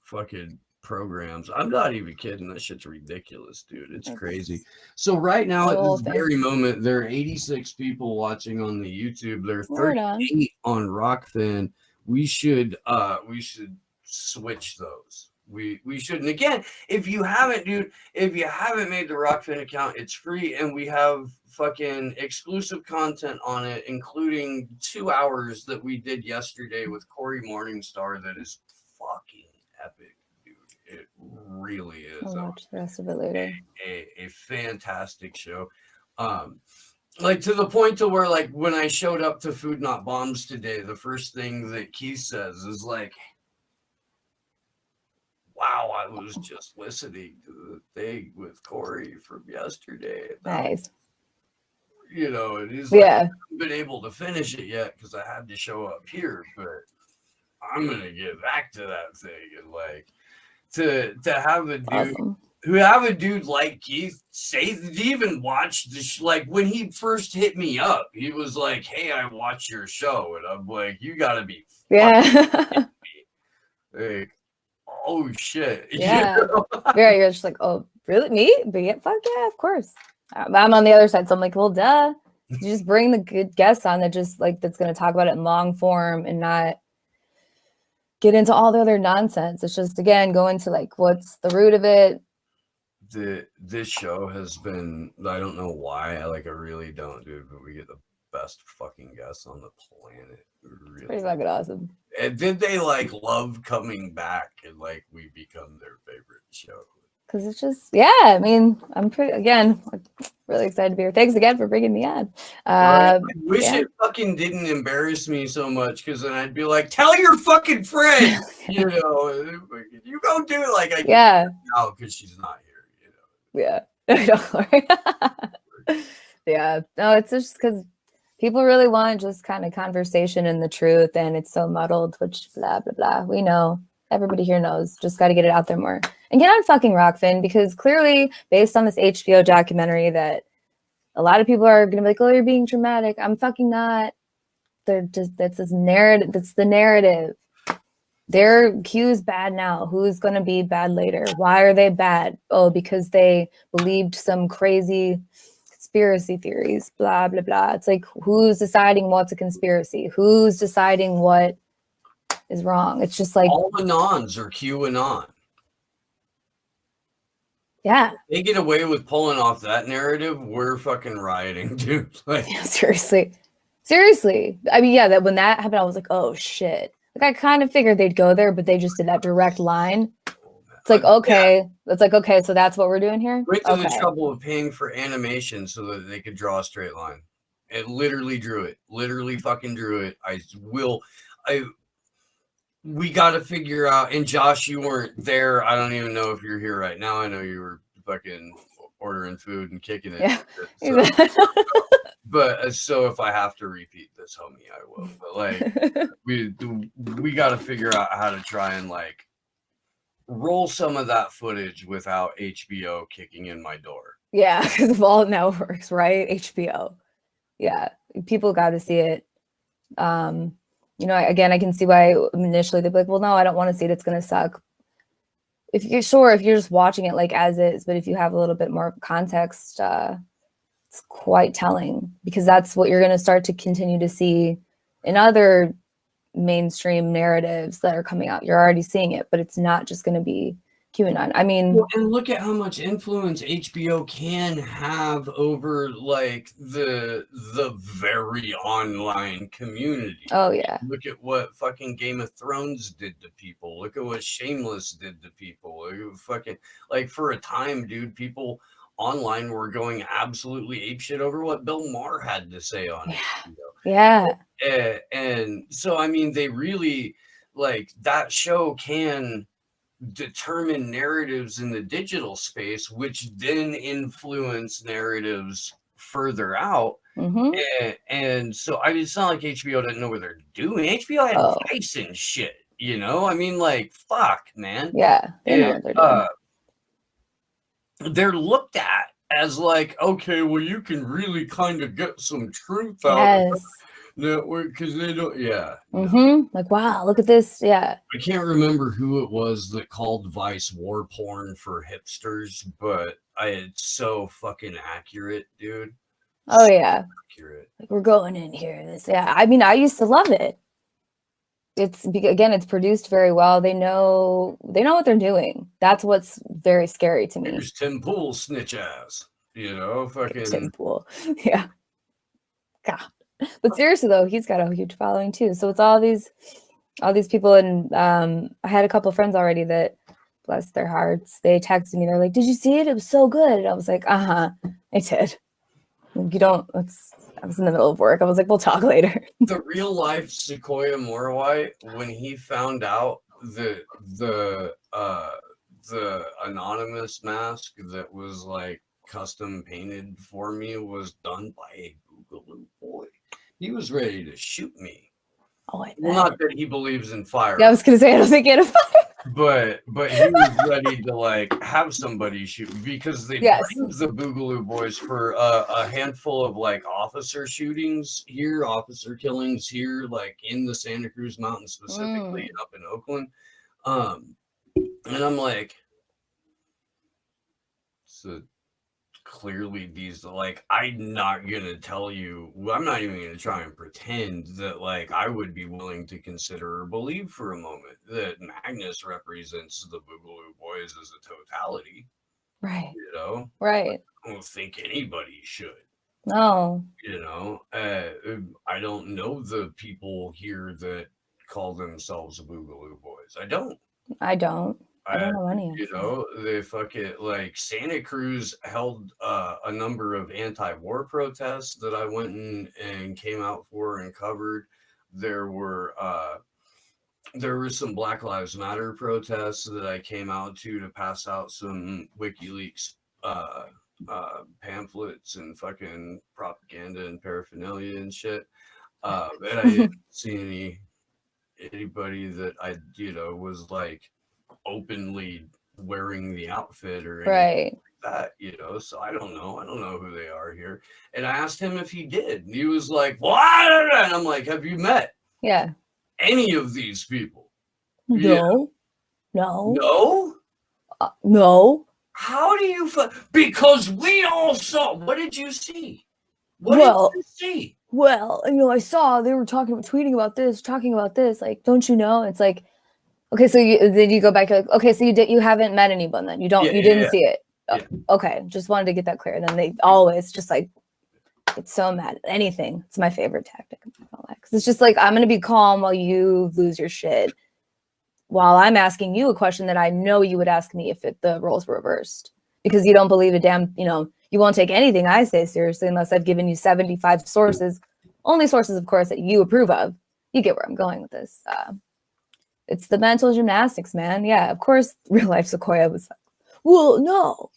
fucking programs. I'm not even kidding. That shit's ridiculous, dude. It's crazy. So right now at this very moment, there are 86 people watching on the YouTube. There are 38 on Rockfin. We should switch those. We should. And again, if you haven't made the Rockfin account, it's free, and we have fucking exclusive content on it, including 2 hours that we did yesterday with Corey Morningstar. That is fucking epic, dude. It really is. I'll watch the rest of it later. A fantastic show. Like to the point to where, like, when I showed up to Food Not Bombs today, the first thing that Keith says is like, wow, I was just listening to the thing with Corey from yesterday. Nice. You know, and he's like, I haven't been able to finish it yet because I had to show up here, but I'm gonna get back to that thing. And like to have a dude have a dude like Keith say, even watch like when he first hit me up, he was like, hey, I watch your show, and I'm like, you gotta be like, oh shit. Yeah. You know? You're just like, oh really, me? But yeah, fuck yeah, of course. I'm on the other side, so I'm like, well, duh. You just bring the good guests on that just like that's going to talk about it in long form and not get into all the other nonsense. It's just, again, go into like what's the root of it. This show has been, I don't know why, I really don't, dude, but we get the best fucking guests on the planet. Really. Pretty fucking awesome. And did they like love coming back and like we become their favorite show? Because it's just, I mean, I'm really excited to be here. Thanks again for bringing me on. I wish it fucking didn't embarrass me so much, because then I'd be like, tell your fucking friend, you know, you go do it like I can now because she's not here, you know. Yeah. No, it's just because people really want just kind of conversation and the truth, and it's so muddled, which blah, blah, blah. We know. Everybody here knows. Just got to get it out there more. And get on fucking Rockfin, because clearly, based on this HBO documentary, that a lot of people are going to be like, oh, you're being dramatic. I'm fucking not. That's this narrative. That's the narrative. They're accused bad now. Who's going to be bad later? Why are they bad? Oh, because they believed some crazy conspiracy theories, blah, blah, blah. It's like, who's deciding what's a conspiracy? Who's deciding what is wrong? It's just like all Anons are QAnon. Yeah. If they get away with pulling off that narrative, we're fucking rioting, dude. Like, seriously. I mean, that when that happened, I was like, oh shit. Like I kind of figured they'd go there, but they just did that direct line. It's like, okay. It's like, okay, so that's what we're doing here. Went to the trouble of paying for animation so that they could draw a straight line. It literally drew it. Literally fucking drew it. We got to figure out, and Josh, you weren't there. I don't even know if you're here right now. I know you were fucking ordering food and kicking it. Yeah. So if I have to repeat this, homie, I will. But like, we got to figure out how to try and like roll some of that footage without HBO kicking in my door. Yeah, because of all networks, right? HBO. Yeah, people got to see it. You know, again, I can see why initially they'd be like, well, no, I don't want to see it. It's going to suck. If you're just watching it like as is, but if you have a little bit more context, it's quite telling, because that's what you're going to start to continue to see in other mainstream narratives that are coming out. You're already seeing it, but it's not just going to be QAnon. I mean, and look at how much influence HBO can have over like the very online community. Oh yeah. Look at what fucking Game of Thrones did to people. Look at what Shameless did to people. Fucking like for a time, dude, people online were going absolutely apeshit over what Bill Maher had to say on HBO. Yeah. And so I mean, they really like that show can determine narratives in the digital space, which then influence narratives further out. And so I mean, it's not like HBO didn't know what they're doing. HBO had Vice and shit, you know? I mean, like, fuck, man. Yeah, they know what they're doing. They're looked at as like, okay, well, you can really kind of get some truth out of the network because they don't, Like, wow, look at this. Yeah. I can't remember who it was that called Vice war porn for hipsters, but it's so fucking accurate, dude. Oh, yeah. Accurate. Like, we're going in here. This, yeah. I mean, I used to love it. It's again, it's produced very well. They know what they're doing. That's what's very scary to me. Here's Tim Pool snitch ass, you know, fucking Tim Pool. Yeah. God. But seriously though, he's got a huge following too. So it's all these people, and I had a couple of friends already that, bless their hearts, they texted me. They're like, "Did you see it? It was so good." And I was like, I did. You don't. I was in the middle of work. I was like, "We'll talk later." The real life Sequoia Morwhite, when he found out the anonymous mask that was like custom painted for me was done by a Boogaloo boy, he was ready to shoot me. Well, not that he believes in fire. Yeah, I was gonna say I don't think he had a fire. But he was ready to like have somebody shoot, because they blamed the Boogaloo boys for a handful of like officer shootings here, officer killings here, like in the Santa Cruz Mountains specifically, up in Oakland. And I'm like, so clearly these, like, I'm not gonna tell you, I'm not even gonna try and pretend that like I would be willing to consider or believe for a moment that Magnus represents the Boogaloo boys as a totality, right? You know, right? I don't think anybody should. No, you know, I don't know the people here that call themselves Boogaloo boys. I don't know any of them. You know, they fuck it. Like Santa Cruz held a number of anti-war protests that I went and came out for and covered. There were some Black Lives Matter protests that I came out to pass out some WikiLeaks pamphlets and fucking propaganda and paraphernalia and shit. And I didn't see anybody that I, was like openly wearing the outfit or anything like that, so I don't know who they are here. And I asked him if he did, and he was like, "What?" And I'm like, "Have you met any of these people?" No. No. How do you because we all saw. What did you see? What did you see? Well, I saw they were tweeting about this, like, don't you know? It's like, okay, so then you go back to like, okay, so you haven't met anyone then. You didn't see it. Okay, just wanted to get that clear. Then they always just like, it's so mad at anything. It's my favorite tactic. Because it's just like, I'm going to be calm while you lose your shit, while I'm asking you a question that I know you would ask me if the roles were reversed, because you don't believe a damn, you won't take anything I say seriously unless I've given you 75 sources, only sources, of course, that you approve of. You get where I'm going with this. It's the mental gymnastics, man. Yeah, of course, real life Sequoia was like, well, no.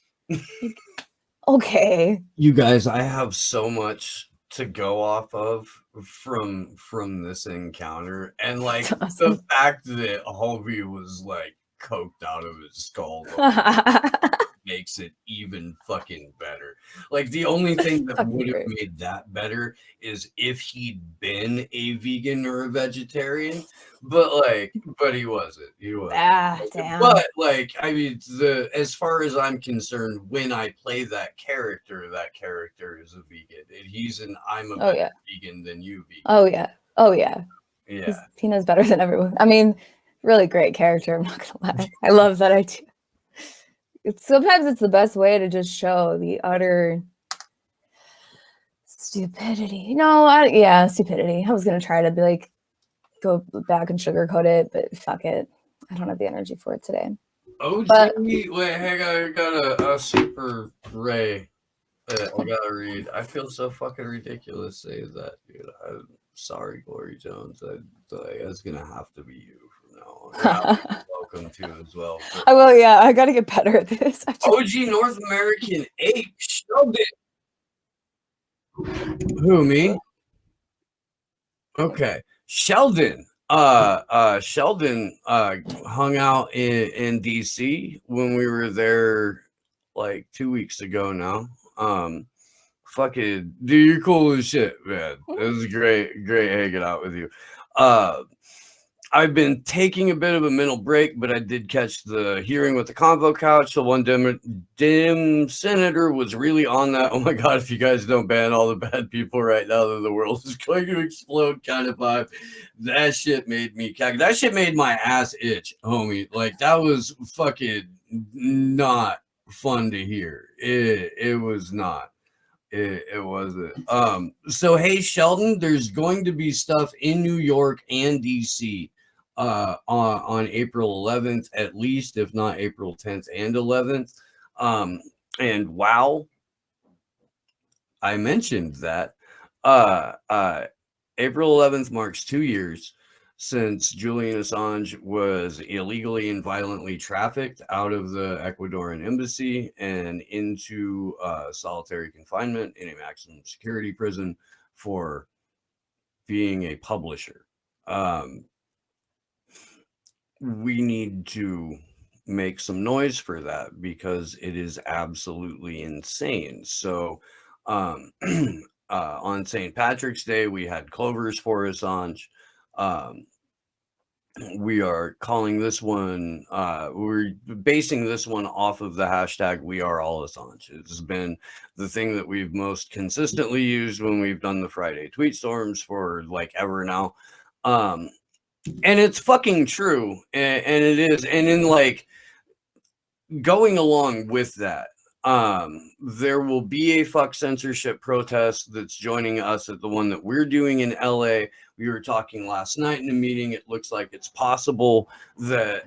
Okay. You guys, I have so much to go off of from this encounter, and like awesome. The fact that Hovey was like coked out of his skull makes it even fucking better. Like the only thing that would have made that better is if he'd been a vegan or a vegetarian, but he wasn't. He wasn't. Damn. But like, I mean, as far as I'm concerned, when I play that character is a vegan, and I'm a better vegan than you vegan. Oh yeah. Tina's better than everyone. I mean, really great character. I'm not gonna lie. I love that idea. Sometimes it's the best way to just show the utter stupidity. Stupidity. I was gonna try to be like, go back and sugarcoat it, but fuck it. I don't have the energy for it today. OG, wait, hang on, I got a super Ray that I gotta read. I feel so fucking ridiculous saying that, dude. I'm sorry, Glory Jones. It's gonna have to be you from No, you're welcome to as well. I will. Yeah, I gotta get better at this. OG North American ape Sheldon. Who, me? Okay, Sheldon. Sheldon hung out in DC when we were there like 2 weeks ago now. Fucking dude, you're cool as shit, man. It was great hanging out with you. I've been taking a bit of a mental break, but I did catch the hearing with the convo couch. The one dim senator was really on that. Oh my god, if you guys don't ban all the bad people right now, then the world is going to explode kind of vibe. That shit made me cack. That shit made my ass itch, homie. Like, that was fucking not fun to hear. It was not. It wasn't. So hey, Sheldon, there's going to be stuff in New York and DC on April 11th, at least, if not April 10th and 11th. And wow, I mentioned that. April 11th marks 2 years since Julian Assange was illegally and violently trafficked out of the Ecuadorian embassy and into solitary confinement in a maximum security prison for being a publisher. We need to make some noise for that because it is absolutely insane. So on St. Patrick's Day, we had clovers for Assange. We are calling this one, we're basing this one off of the hashtag We Are All Assange. It's been the thing that we've most consistently used when we've done the Friday tweet storms for like ever now. And it's fucking true. And it is. And in like going along with that, there will be a fuck censorship protest that's joining us at the one that we're doing in LA. We were talking last night in a meeting. It looks like it's possible that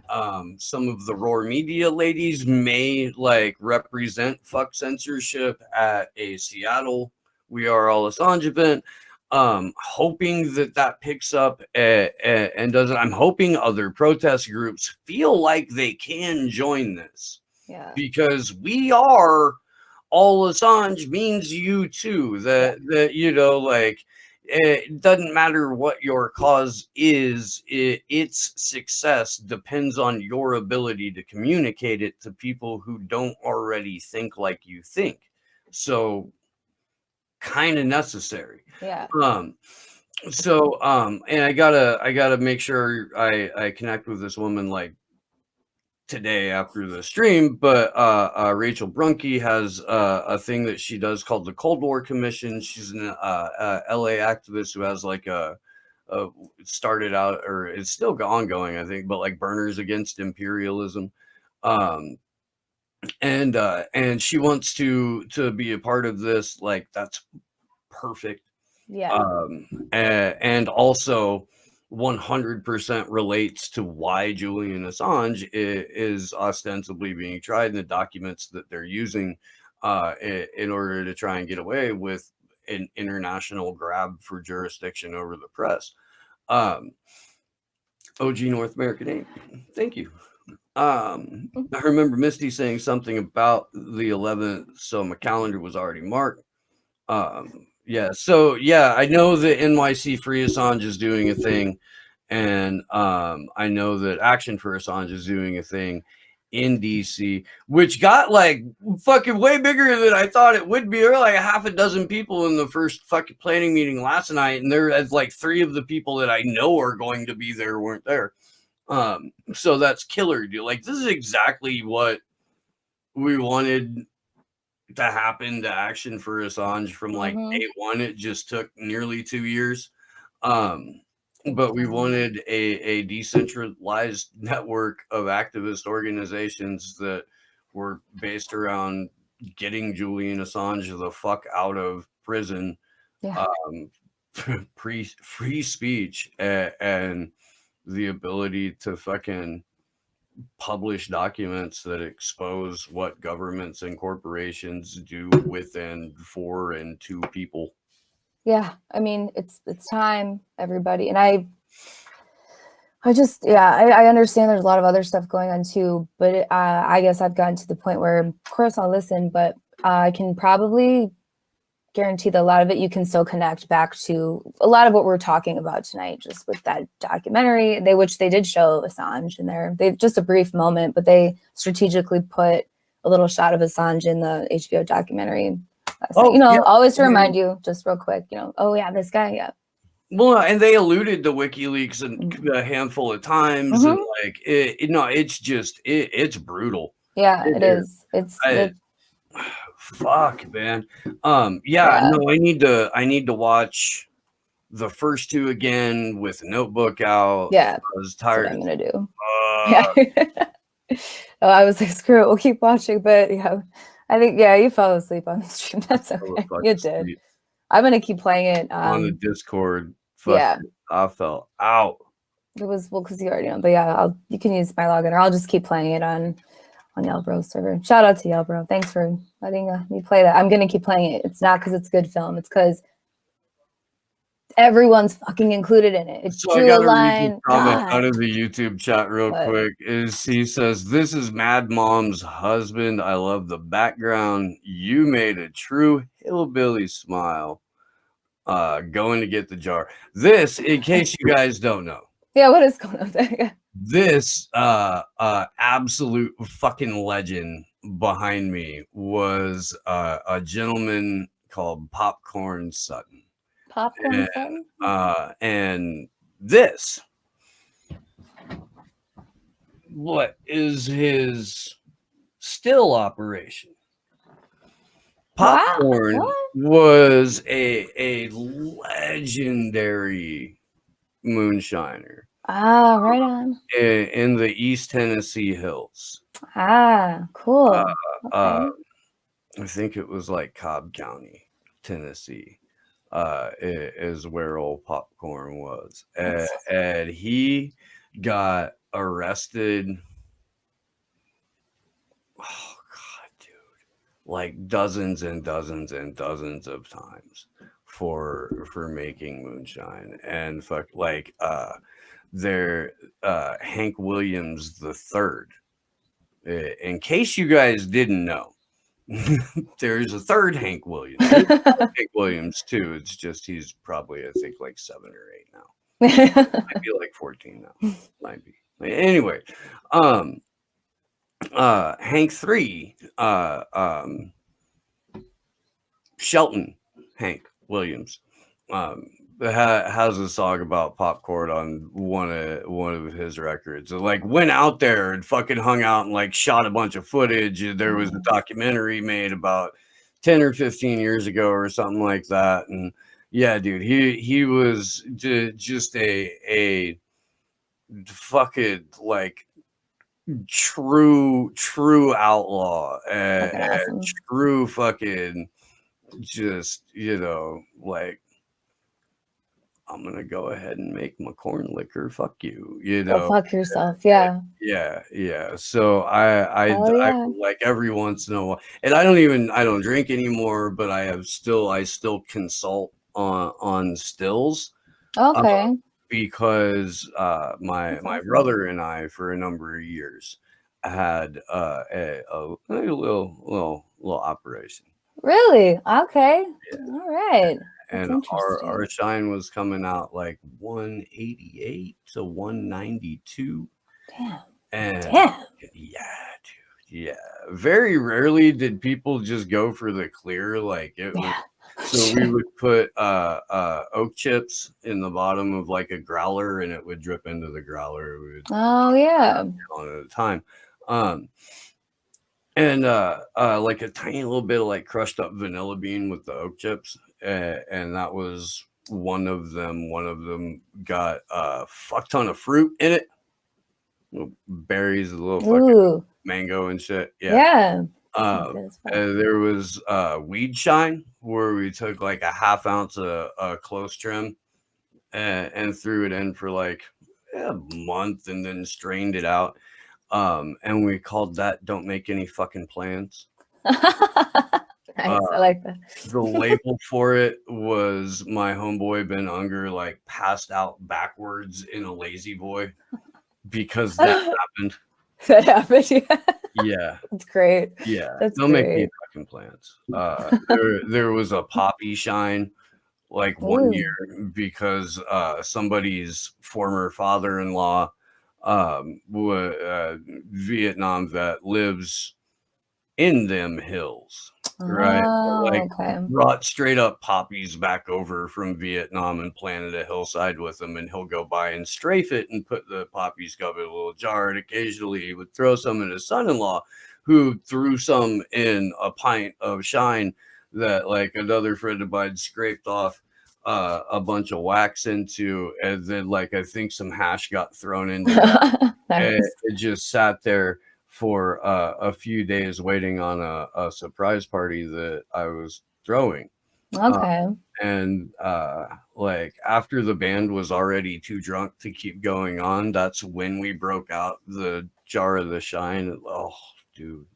some of the Roar Media ladies may like represent fuck censorship at a Seattle We Are All Assange event. Hoping that picks up and does it. I'm hoping other protest groups feel like they can join this. Yeah. Because we are all Assange means you too. That you know, like, it doesn't matter what your cause is, its success depends on your ability to communicate it to people who don't already think like you think. So kind of necessary. Yeah. So and I gotta make sure I connect with this woman like today after the stream, but Rachel Brunke has a thing that she does called the Cold War Commission. She's an LA activist who has like a started out, or it's still ongoing, I think, but like Burners Against Imperialism. And she wants to be a part of this. Like, that's perfect. Yeah. And also 100% relates to why Julian Assange is ostensibly being tried in the documents that they're using in order to try and get away with an international grab for jurisdiction over the press. OG North American Ape, thank you. I remember Misty saying something about the 11th, so my calendar was already marked. Yeah, so yeah, I know that NYC Free Assange is doing a thing, and I know that Action for Assange is doing a thing in DC, which got like fucking way bigger than I thought it would be. There were like a half a dozen people in the first fucking planning meeting last night, and there's like 3 of the people that I know are going to be there weren't there. So that's killer, dude. Like, this is exactly what we wanted to happen to Action for Assange from like day one. It just took nearly 2 years. But we wanted a decentralized network of activist organizations that were based around getting Julian Assange the fuck out of prison. Yeah. Free speech and the ability to fucking publish documents that expose what governments and corporations do with and for and to people. Yeah, I mean, it's time, everybody. And I understand there's a lot of other stuff going on too, but I guess I've gotten to the point where, of course, I'll listen, but I can probably guarantee that a lot of it you can still connect back to a lot of what we're talking about tonight, just with that documentary, which they did show Assange in there. They just a brief moment, but they strategically put a little shot of Assange in the HBO documentary. So, always to remind you, just real quick, oh yeah, this guy, yeah. Well, and they alluded to WikiLeaks a handful of times, and like it's brutal. Yeah, it is. Fuck, man. No, I need to watch the first two again with the Notebook out. Yeah, I was tired. That's what I'm gonna do. I was like, screw it, we'll keep watching. But yeah, I think you fell asleep on the stream. That's okay. You did. I'm gonna keep playing it on the Discord. Yeah, I fell out. It was because you already know. But yeah, you can use my login, or I'll just keep playing it on Yellbro server. Shout out to Yellbro. Thanks for letting me play that. I'm gonna keep playing it. It's not because it's good film. It's because everyone's fucking included in it. It's so I gotta read the comment out of the YouTube chat real quick. He says, "This is Mad Mom's husband. I love the background. You made a true hillbilly smile. Going to get the jar." This, in case you guys don't know. Yeah, what is going on there? This absolute fucking legend behind me was a gentleman called Popcorn Sutton. Popcorn Sutton? And this, what is his still operation? Popcorn was a legendary moonshiner. Right on. In the East Tennessee hills. Cool. I think it was like Cobb County, Tennessee, is where old Popcorn was. And he got arrested. Oh God, dude. Like dozens and dozens and dozens of times for making moonshine. And Hank Williams the third. In case you guys didn't know, there's a third Hank Williams. Hank Williams too. It's just he's probably I think like 7 or 8 now. Might be like 14 now. Might be. Anyway, Hank 3, Shelton Hank Williams. Has a song about popcorn on one of his records. It like went out there and fucking hung out and like shot a bunch of footage. There was a documentary made about 10 or 15 years ago or something like that. And yeah, dude, he was just a fucking like true outlaw and awesome. True fucking just like, I'm gonna go ahead and make my corn liquor. Fuck you, Go fuck yourself. Yeah. So I like every once in a while, and I don't drink anymore, but I still consult on stills. Okay. Because my brother and I for a number of years had a little operation. Really? Okay. Yeah. All right. And our shine was coming out like 188 to 192. Damn. And yeah, dude. Yeah. Very rarely did people just go for the clear. Like it was, so we would put oak chips in the bottom of like a growler and it would drip into the growler. On at a time. And like a tiny little bit of like crushed up vanilla bean with the oak chips. And that was one of them. One of them got a fuck ton of fruit in it. Little berries, a little fucking mango and shit. Yeah. And there was weed shine where we took like a half ounce of close trim and threw it in for like a month and then strained it out. And we called that "Don't Make Any Fucking Plans." Nice. I like that. The label for it was my homeboy Ben Unger like passed out backwards in a lazy boy because that happened. That happened. Yeah. Yeah. That's great. Yeah. That's Don't make me great. fucking plans. There was a poppy shine like one Ooh. year because somebody's former father-in-law Vietnam vet lives in them hills, right? Oh, Like okay. brought straight up poppies back over from Vietnam and planted a hillside with them, and he'll go by and strafe it and put the poppies up in a little jar, and occasionally he would throw some in his son-in-law, who threw some in a pint of shine that like another friend of mine scraped off a bunch of wax into, and then like I think some hash got thrown into that. And Nice. it just sat there for a few days waiting on a surprise party that I was throwing. Okay. And like after the band was already too drunk to keep going on, that's when we broke out the jar of the shine. Oh, dude.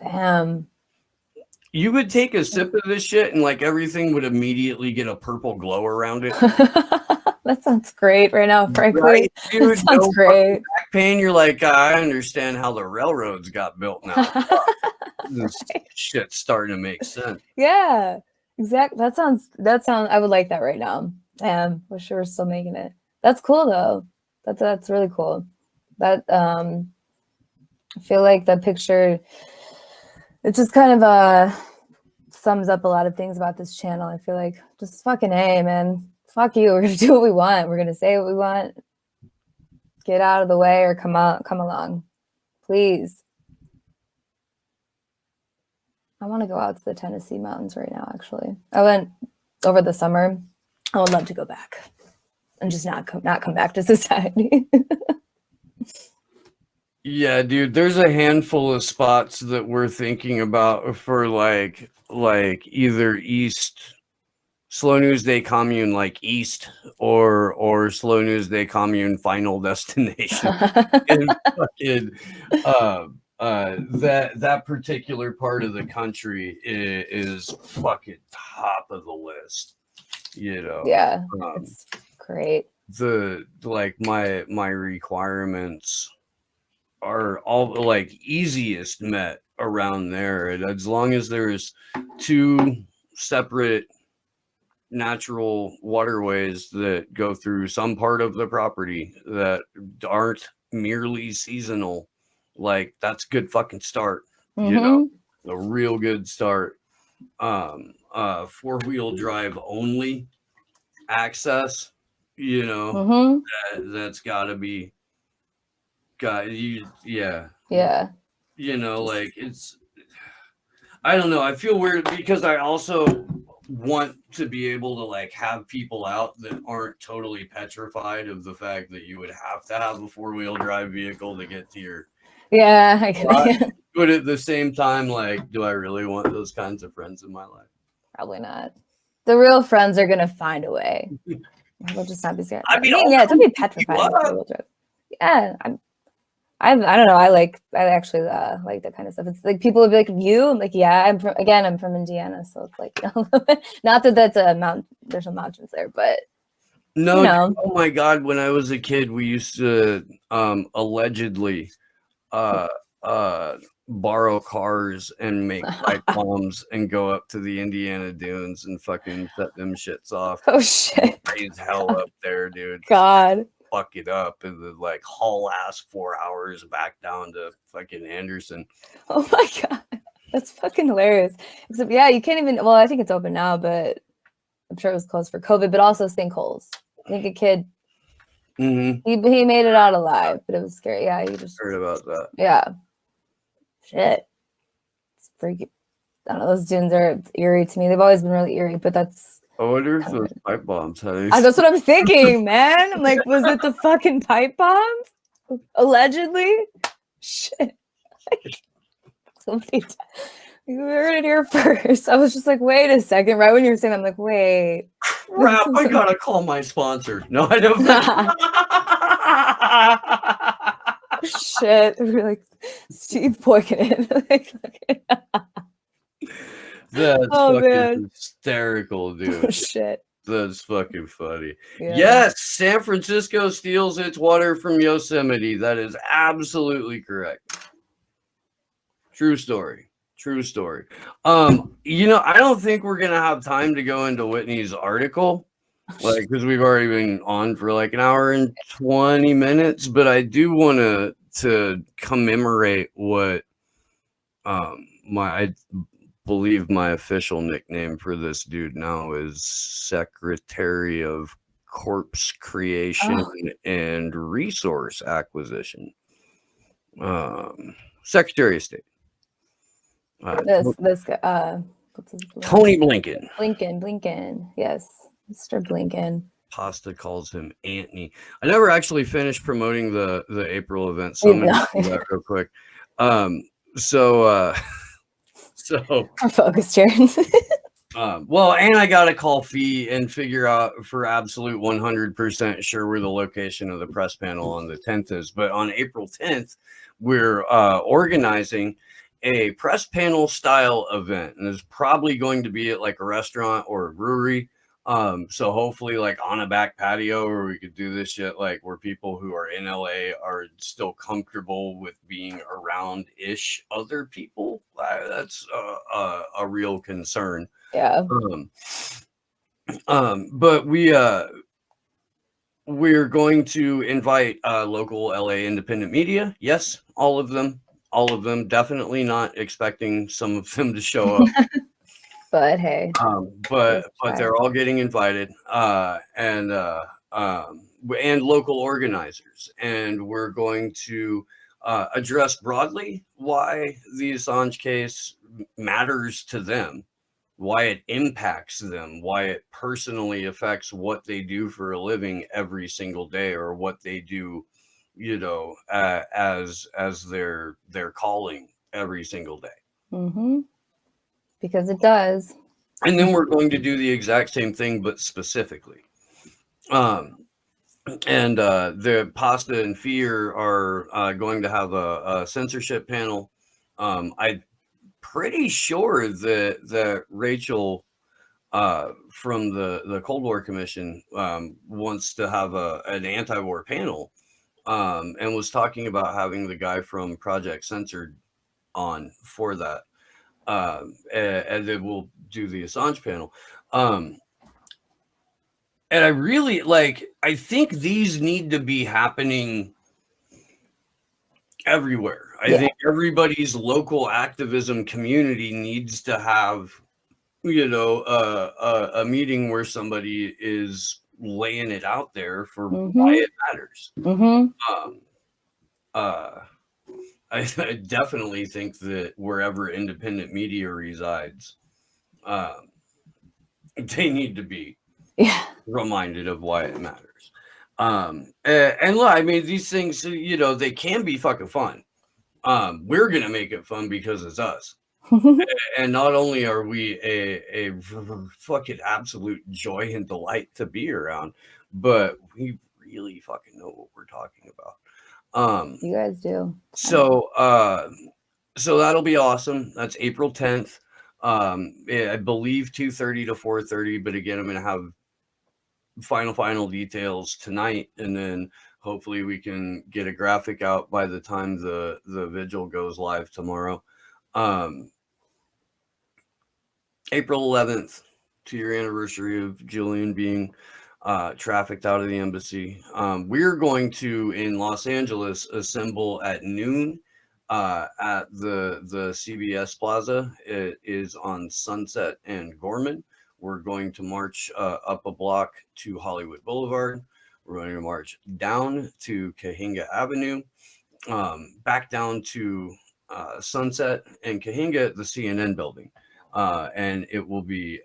Damn. You would take a sip of this shit and like everything would immediately get a purple glow around it. That sounds great right now, frankly. Right, dude, that sounds great. Back pain, you're like, I understand how the railroads got built now. This shit's starting to make sense. Yeah, exactly. That sounds, I would like that right now. Wish we were still making it. That's cool though. That's really cool. That I feel like the picture, it just kind of sums up a lot of things about this channel. I feel like just fucking A, man. Fuck you. We're gonna do what we want. We're gonna say what we want. Get out of the way or come along. Please. I want to go out to the Tennessee mountains right now, actually. I went over the summer. I would love to go back and just not come back to society. Yeah, dude, there's a handful of spots that we're thinking about for like either East Slow News Day Commune, like East, or Slow News Day Commune Final Destination. And fucking that particular part of the country is fucking top of the list, you know. Yeah, it's great. The like my requirements are all like easiest met around there, and as long as there's two separate natural waterways that go through some part of the property that aren't merely seasonal, like that's a good fucking start. Mm-hmm. You know, a real good start. 4-wheel drive only access, you know. Mm-hmm. That's gotta be yeah, you know, like it's, I don't know, I feel weird because I also want to be able to like have people out that aren't totally petrified of the fact that you would have to have a 4-wheel drive vehicle to get to your but at the same time, like, do I really want those kinds of friends in my life? Probably not. The real friends are gonna find a way. They'll just not be scared. I mean, yeah, don't be petrified. Yeah, I don't know. I actually like that kind of stuff. It's like people would be like, "You?" I'm like, "Yeah." I'm from Indiana, so it's like, not that that's a mountain. There's no mountains there, but no. You know. Oh my God! When I was a kid, we used to allegedly borrow cars and make pipe bombs and go up to the Indiana dunes and fucking set them shits off. Oh shit! Raise hell up there, dude. God. Fuck it up and then like haul ass 4 hours back down to fucking Anderson. Oh my God, that's fucking hilarious. Except yeah, you can't even. Well, I think it's open now, but I'm sure it was closed for COVID. But also sinkholes. I think a kid. Mm-hmm. He made it out alive, but it was scary. Yeah, you just heard about that. Yeah. Shit. It's freaky. I don't know. Those dunes are eerie to me. They've always been really eerie, but that's. I wonder if those pipe bombs had. That's what I'm thinking, man. I'm like, was it the fucking pipe bombs? Allegedly? Shit. Somebody. You heard it here first. I was just like, wait a second. Right when you were saying that, I'm like, wait. Crap, I gotta call my sponsor. No, I don't. Shit. We're like, Steve Boykin. That's Oh, fucking man. hysterical, Oh, dude. shit. That's fucking funny. Yeah. Yes, San Francisco steals its water from Yosemite. That is absolutely correct. True story. True story. I don't think we're gonna have time to go into Whitney's article, like, because we've already been on for like an hour and 20 minutes. But I do want to commemorate what I believe my official nickname for this dude now is Secretary of Corpse Creation and Resource Acquisition. Secretary of State. This guy, what's his name? Tony Blinken. Blinken. Yes, Mr. Blinken. Pasta calls him Antony. I never actually finished promoting the April event, so I'm gonna do that real quick. So I'm focused here. Well, and I got to call Fee and figure out for absolute 100% sure where the location of the press panel on the 10th is. But on April 10th, we're organizing a press panel style event, and it's probably going to be at like a restaurant or a brewery. So hopefully like on a back patio, where we could do this shit, like where people who are in LA are still comfortable with being around ish other people. That's a real concern. Yeah. But we're going to invite local LA independent media. Yes, all of them. Definitely not expecting some of them to show up. But hey, but they're all getting invited, and local organizers, and we're going to address broadly why the Assange case matters to them, why it impacts them, why it personally affects what they do for a living every single day, or what they do, as their calling every single day. Mm-hmm. Because it does. And then we're going to do the exact same thing, but specifically. The Pasta and Fear are going to have a censorship panel. I'm pretty sure that Rachel from the Cold War Commission wants to have an anti-war panel, and was talking about having the guy from Project Censored on for that. And then we'll do the Assange panel. And I really I think these need to be happening everywhere. I think everybody's local activism community needs to have, a meeting where somebody is laying it out there for why it matters. I definitely think that wherever independent media resides, they need to be reminded of why it matters. And look, I mean, these things, they can be fucking fun. We're gonna make it fun because it's us. And not only are we a fucking absolute joy and delight to be around, but we really fucking know what we're talking about. You guys do. So that'll be awesome. That's April 10th. I believe 2:30 to 4:30, but again, I'm gonna have final details tonight, and then hopefully we can get a graphic out by the time the vigil goes live tomorrow. April 11th, 2-year anniversary of Julian being trafficked out of the embassy. We're going to, in Los Angeles, assemble at noon at the CBS Plaza. It is on Sunset and Gorman. We're going to march up a block to Hollywood Boulevard. We're going to march down to Cahuenga Avenue, back down to Sunset and Cahuenga, the CNN building. And it will be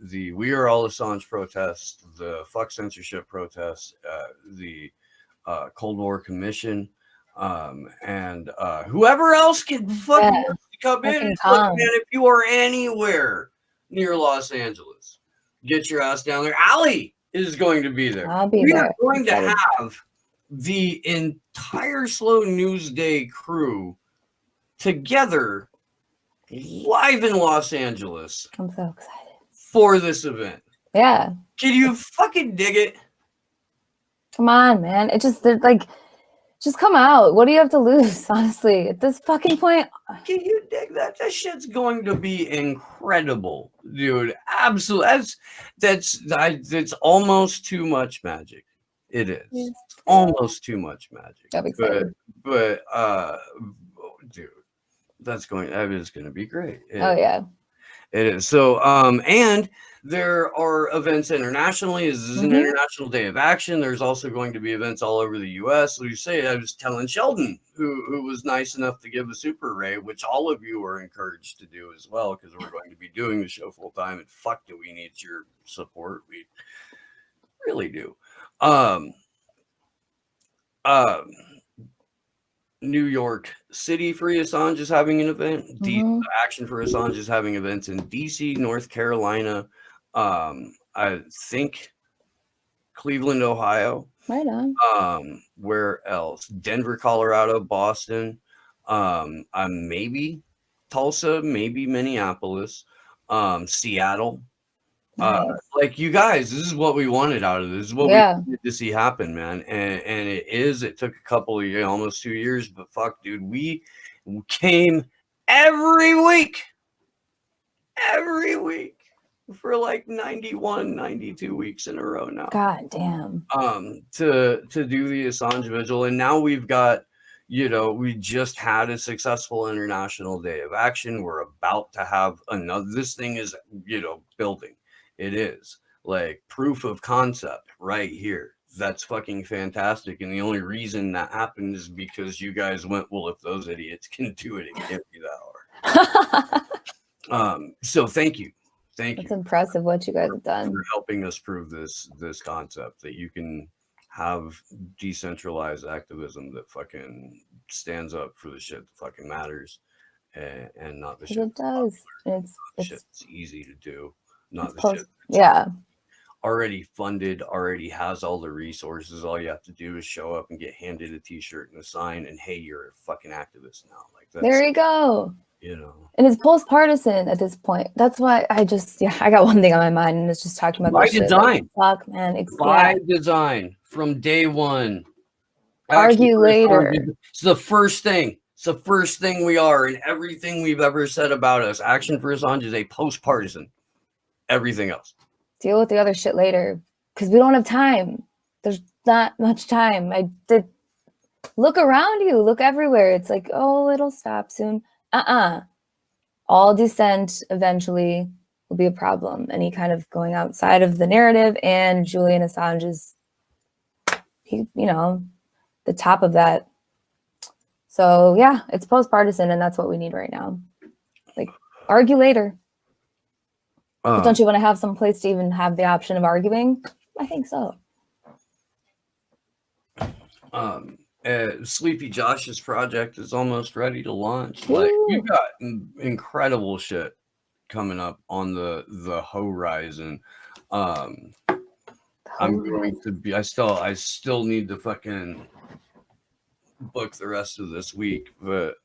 the We Are All Assange protest, the Fuck Censorship protest, the Cold War Commission, and whoever else can fucking come in. Look, man, if you are anywhere near Los Angeles, get your ass down there. Allie is going to be there. I'll be we there. are going to have the entire Slow News Day crew together live in Los Angeles I'm so excited for this event. Yeah. Can you fucking dig it? Come on, man. It just, like, just come out. What do you have to lose, honestly? At this fucking point. Can you dig that? That shit's going to be incredible, dude. Absolutely. That's almost too much magic. It is. Yeah. Almost too much magic. I'm excited. But dude, that is going to be great. Oh yeah. It is. So and there are events internationally. This is an International Day of Action. There's also going to be events all over the U.S. So you say, I was telling Sheldon, who was nice enough to give a super ray, which all of you are encouraged to do as well, because we're going to be doing the show full time. And fuck, do we need your support? We really do. New York City Free Assange is having an event. Action for Assange is having events in DC, North Carolina. I think Cleveland, Ohio. Right on. Where else? Denver, Colorado, Boston. Maybe Tulsa, maybe Minneapolis, Seattle. Nice. Like, you guys, this is what we wanted out of this. This is what we wanted to see happen, man. And it took a couple of years, almost 2 years, but fuck, dude, we came every week for like 91, 92 weeks in a row now. God damn. To do the Assange Vigil. And now we've got, we just had a successful International Day of Action. We're about to have another. This thing is, building. It is like proof of concept right here. That's fucking fantastic. And the only reason that happened is because you guys went, well, if those idiots can do it, it can't be that hard. So thank you. It's impressive what you guys have done for helping us prove this concept that you can have decentralized activism that fucking stands up for the shit that fucking matters, and not the shit. It does. It's easy to do. Not the shit. Yeah. Already funded, already has all the resources. All you have to do is show up and get handed a t-shirt and a sign, and hey, you're a fucking activist now. Like, there you go. And it's post-partisan at this point. That's why I got one thing on my mind, and it's just talking about by design. Fuck, man. By design from day one. Argue later. It's the first thing. It's the first thing we are, and everything we've ever said about us. Action for Assange is a post-partisan. Everything else. Deal with the other shit later, because we don't have time. There's not much time. I did look around you, look everywhere. It's like, oh, it'll stop soon. All dissent eventually will be a problem. Any kind of going outside of the narrative, and Julian Assange is, the top of that. So yeah, it's post-partisan, and that's what we need right now. Like, argue later. But don't you want to have some place to even have the option of arguing? I think so. Sleepy Josh's project is almost ready to launch. Like, you got incredible shit coming up on the horizon. I'm going to be. I still need to fucking book the rest of this week, but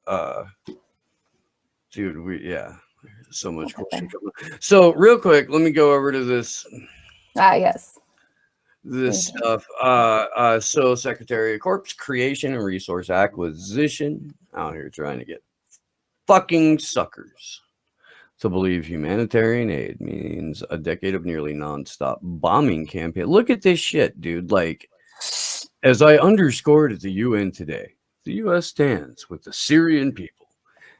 dude, so much cool shit coming up. So real quick, let me go over to this. Yes. This stuff. So Secretary of Corps Creation and Resource Acquisition out here trying to get fucking suckers to believe humanitarian aid means a decade of nearly nonstop bombing campaign. Look at this shit, dude. Like, as I underscored at the UN today, the U.S. stands with the Syrian people,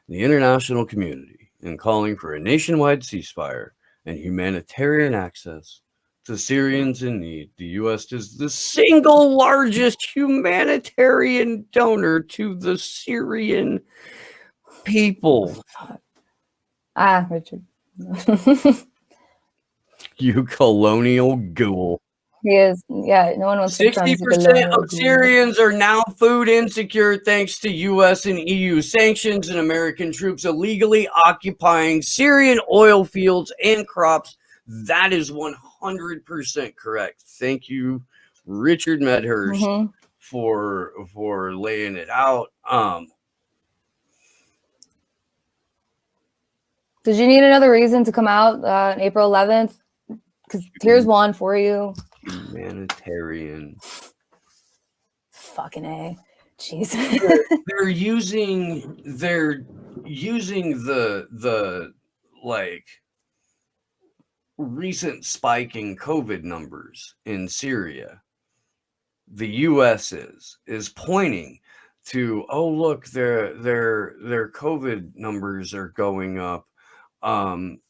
the international community, in calling for a nationwide ceasefire and humanitarian access to Syrians in need. The U.S. is the single largest humanitarian donor to the Syrian people. Richard. You colonial ghoul. He is. Yeah, no one wants 60% of Syrians are now food insecure thanks to U.S. and EU sanctions and American troops illegally occupying Syrian oil fields and crops. That is 100% correct. Thank you, Richard Medhurst, for laying it out. Did you need another reason to come out on April 11th? Because here's one for you. Humanitarian. Fucking A. Jeez. they're using the like recent spike in COVID numbers in Syria. The US is pointing to, oh look, their COVID numbers are going up.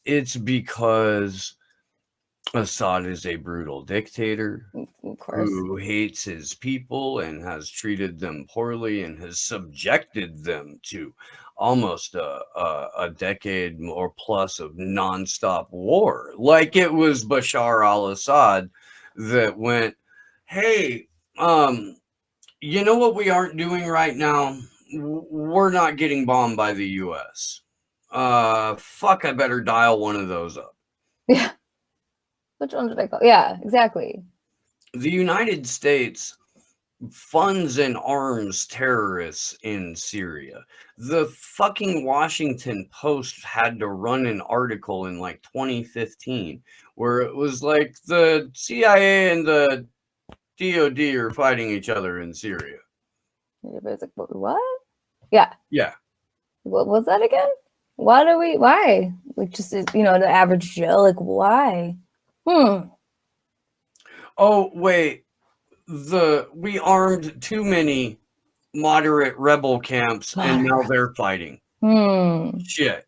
It's because Assad is a brutal dictator Of course. who hates his people and has treated them poorly and has subjected them to almost a decade or plus of nonstop war. Like it was Bashar al-Assad that went, hey, you know what we aren't doing right now? We're not getting bombed by the US. Fuck, I better dial one of those up. Yeah. Which one did I call? Yeah, exactly. The United States funds and arms terrorists in Syria. The fucking Washington Post had to run an article in like 2015 where it was like the CIA and the DOD are fighting each other in Syria. Everybody's like, what? Yeah. Yeah. What was that again? Why? Like, just, the average Joe, like, why? Oh, wait. We armed too many moderate rebel camps and now they're fighting. Shit.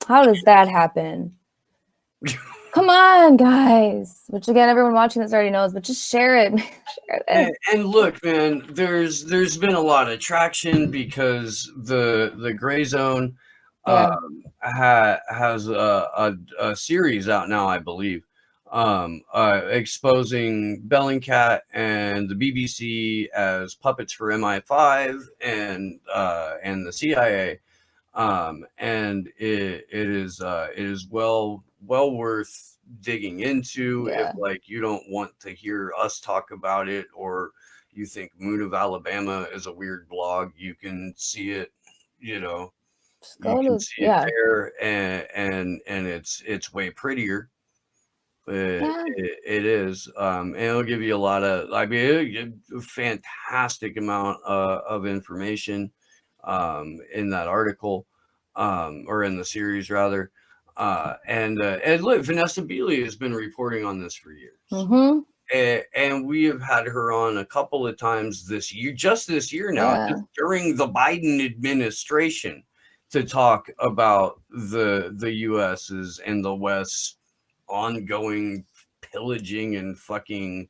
How does that happen? Come on, guys. Which again, everyone watching this already knows, but just share it. Share it. And look, man, there's been a lot of traction because the Gray Zone has a series out now, I believe, exposing Bellingcat and the BBC as puppets for MI5 and the CIA, and it is well worth digging into if like you don't want to hear us talk about it, or you think Moon of Alabama is a weird blog. You can see it, you can see it there, and it's way prettier. It is, and it'll give you a lot of, a fantastic amount of information in that article, or in the series rather. And look, Vanessa Beeley has been reporting on this for years. And we have had her on a couple of times this year, just now, just during the Biden administration, to talk about the US's and the West's ongoing pillaging and fucking,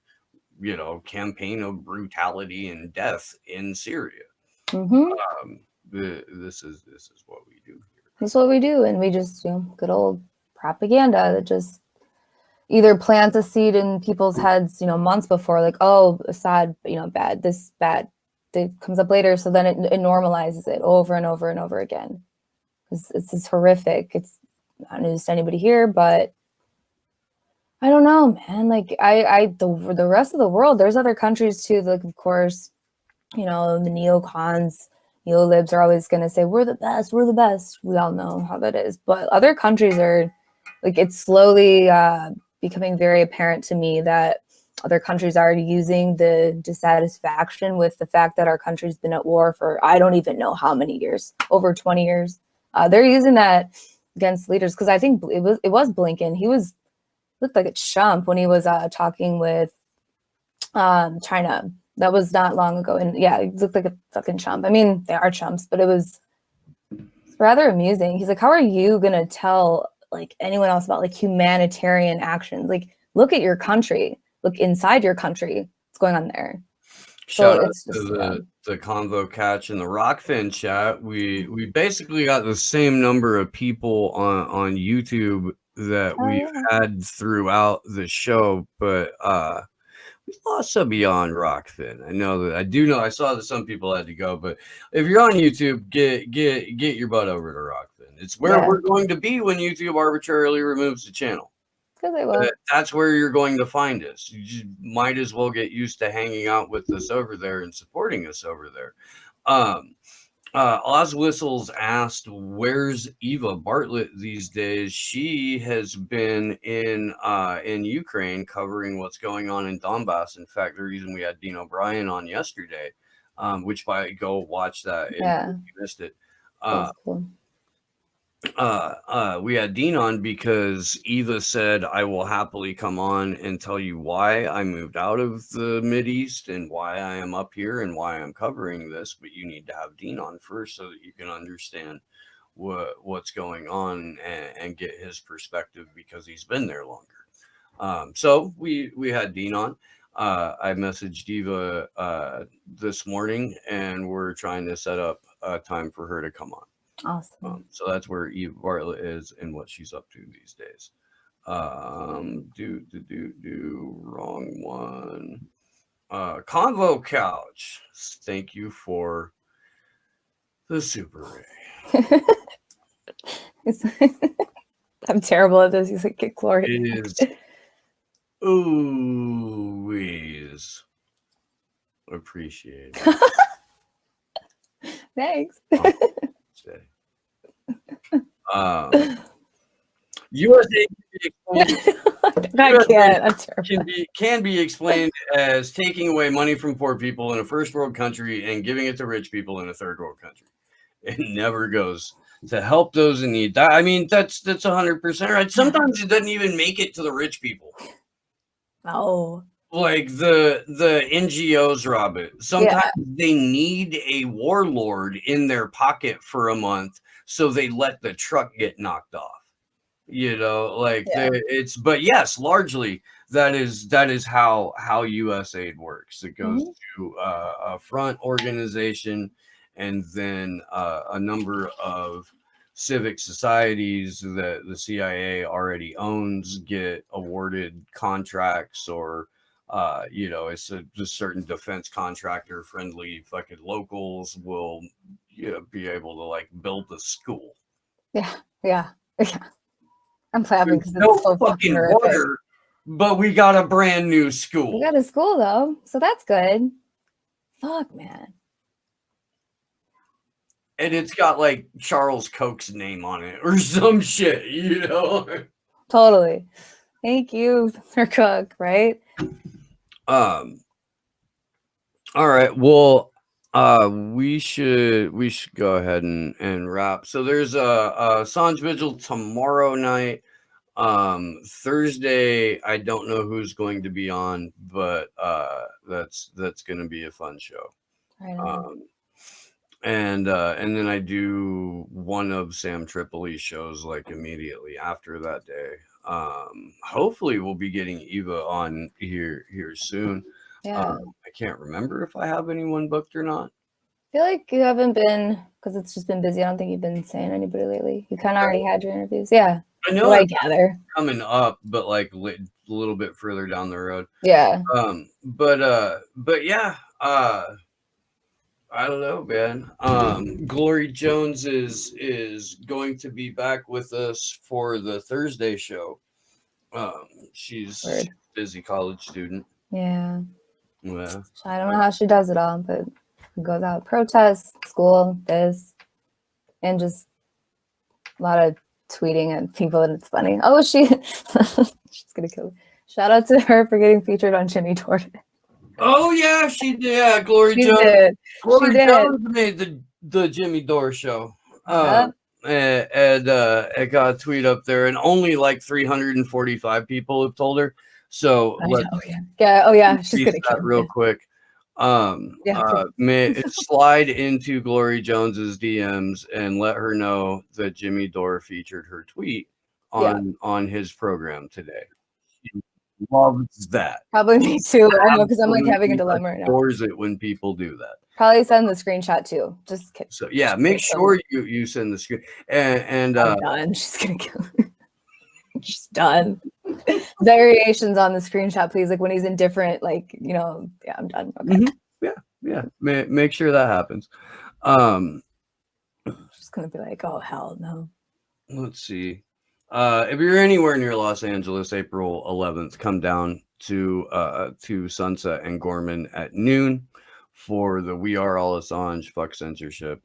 campaign of brutality and death in Syria. This is what we do here. That's what we do, and we just, good old propaganda that just either plants a seed in people's heads, months before, like, oh, Assad, bad, this bad. It comes up later, so then it normalizes it over and over and over again. It's horrific. It's not news to anybody here, but I don't know, man. Like, the rest of the world, there's other countries too. Like, of course, the neocons, neolibs are always going to say, we're the best. We all know how that is. But other countries are, like, it's slowly becoming very apparent to me that other countries are using the dissatisfaction with the fact that our country's been at war for, I don't even know how many years, over 20 years. They're using that against leaders. Because I think it was Blinken. He looked like a chump when he was talking with China. That was not long ago. And yeah, he looked like a fucking chump. I mean, they are chumps, but it's rather amusing. He's like, how are you going to tell like anyone else about like humanitarian actions? Like, look at your country. Look inside your country. What's going on there? Shout out to the Convo Catch and the Rockfin chat. We basically got the same number of people on YouTube that we've had throughout the show, but we lost some beyond Rockfin. I saw that some people had to go, but if you're on YouTube, get your butt over to Rockfin. It's where we're going to be when YouTube arbitrarily removes the channel. That's where you're going to find us. You just might as well get used to hanging out with us over there and supporting us over there. Oz Whistles asked, "Where's Eva Bartlett these days?" She has been in Ukraine covering what's going on in Donbass. In fact, the reason we had Dean O'Brien on yesterday, which by go watch that if you missed it. That's cool. We had Dean on because Eva said, "I will happily come on and tell you why I moved out of the Mideast and why I am up here and why I'm covering this, but you need to have Dean on first so that you can understand what's going on and get his perspective because he's been there longer." So we had Dean on. I messaged Eva this morning, and we're trying to set up a time for her to come on. Awesome. So that's where Eva Bartlett is and what she's up to these days. Wrong one. Convo Couch. Thank you for the Super Ray. I'm terrible at this. He's like, get glory. It is always appreciated. Thanks. USA can be explained as taking away money from poor people in a first world country and giving it to rich people in a third world country. It never goes to help those in need. I mean, that's 100% right. Sometimes it doesn't even make it to the rich people. Oh. Like the NGOs rob it. Sometimes they need a warlord in their pocket for a month, so they let the truck get knocked off. You know, like it's. But yes, largely that is how USAID works. It goes to a front organization, and then a number of civic societies that the CIA already owns get awarded contracts, or it's a certain defense contractor friendly fucking locals will be able to like build the school. Yeah. I'm clapping because no it's so fucking water, but we got a brand new school. We got a school though, so that's good. Fuck, man. And it's got like Charles Koch's name on it or some shit, Totally. Thank you, Mr. Cook, right? All right. Well, we should go ahead and wrap. So there's a Assange Vigil tomorrow night. Thursday, I don't know who's going to be on, but that's going to be a fun show. And then I do one of Sam Tripoli's shows like immediately after that day. Hopefully we'll be getting Eva on here soon. I can't remember if I have anyone booked or not. I feel like you haven't been, because it's just been busy. I don't think you've been saying anybody lately. You kind of already had your interviews. Yeah. I know I gather coming up, but like a little bit further down the road. Yeah. But yeah, I don't know, man. Glory Jones is going to be back with us for the Thursday show. She's a busy college student. Yeah. Yeah. I don't know how she does it all, but goes out, protests, school, this, and just a lot of tweeting at people, and it's funny. Oh, she's gonna kill me. Shout out to her for getting featured on Jimmy Dore. Oh yeah, she did. Yeah, Glory Jones. Glory Jones made the Jimmy Dore show. And it got a tweet up there, and only like 345 people have told her. So she's gonna kill real quick. Slide into Glory Jones's DMs and let her know that Jimmy Dore featured her tweet on his program today. She loves that. Probably me too. I know, because I'm like having a dilemma right now. Adores it when people do that. Probably send the screenshot too. Just kidding. So yeah, make sure you send the screen. And I'm done. She's gonna kill me. She's done. Variations on the screenshot, please. Like when he's in different, I'm done. Okay. Yeah. Make sure that happens. Just gonna be like, oh hell no. Let's see. If you're anywhere near Los Angeles, April 11th, come down to Sunset and Gorman at noon for the We Are All Assange, Fuck Censorship,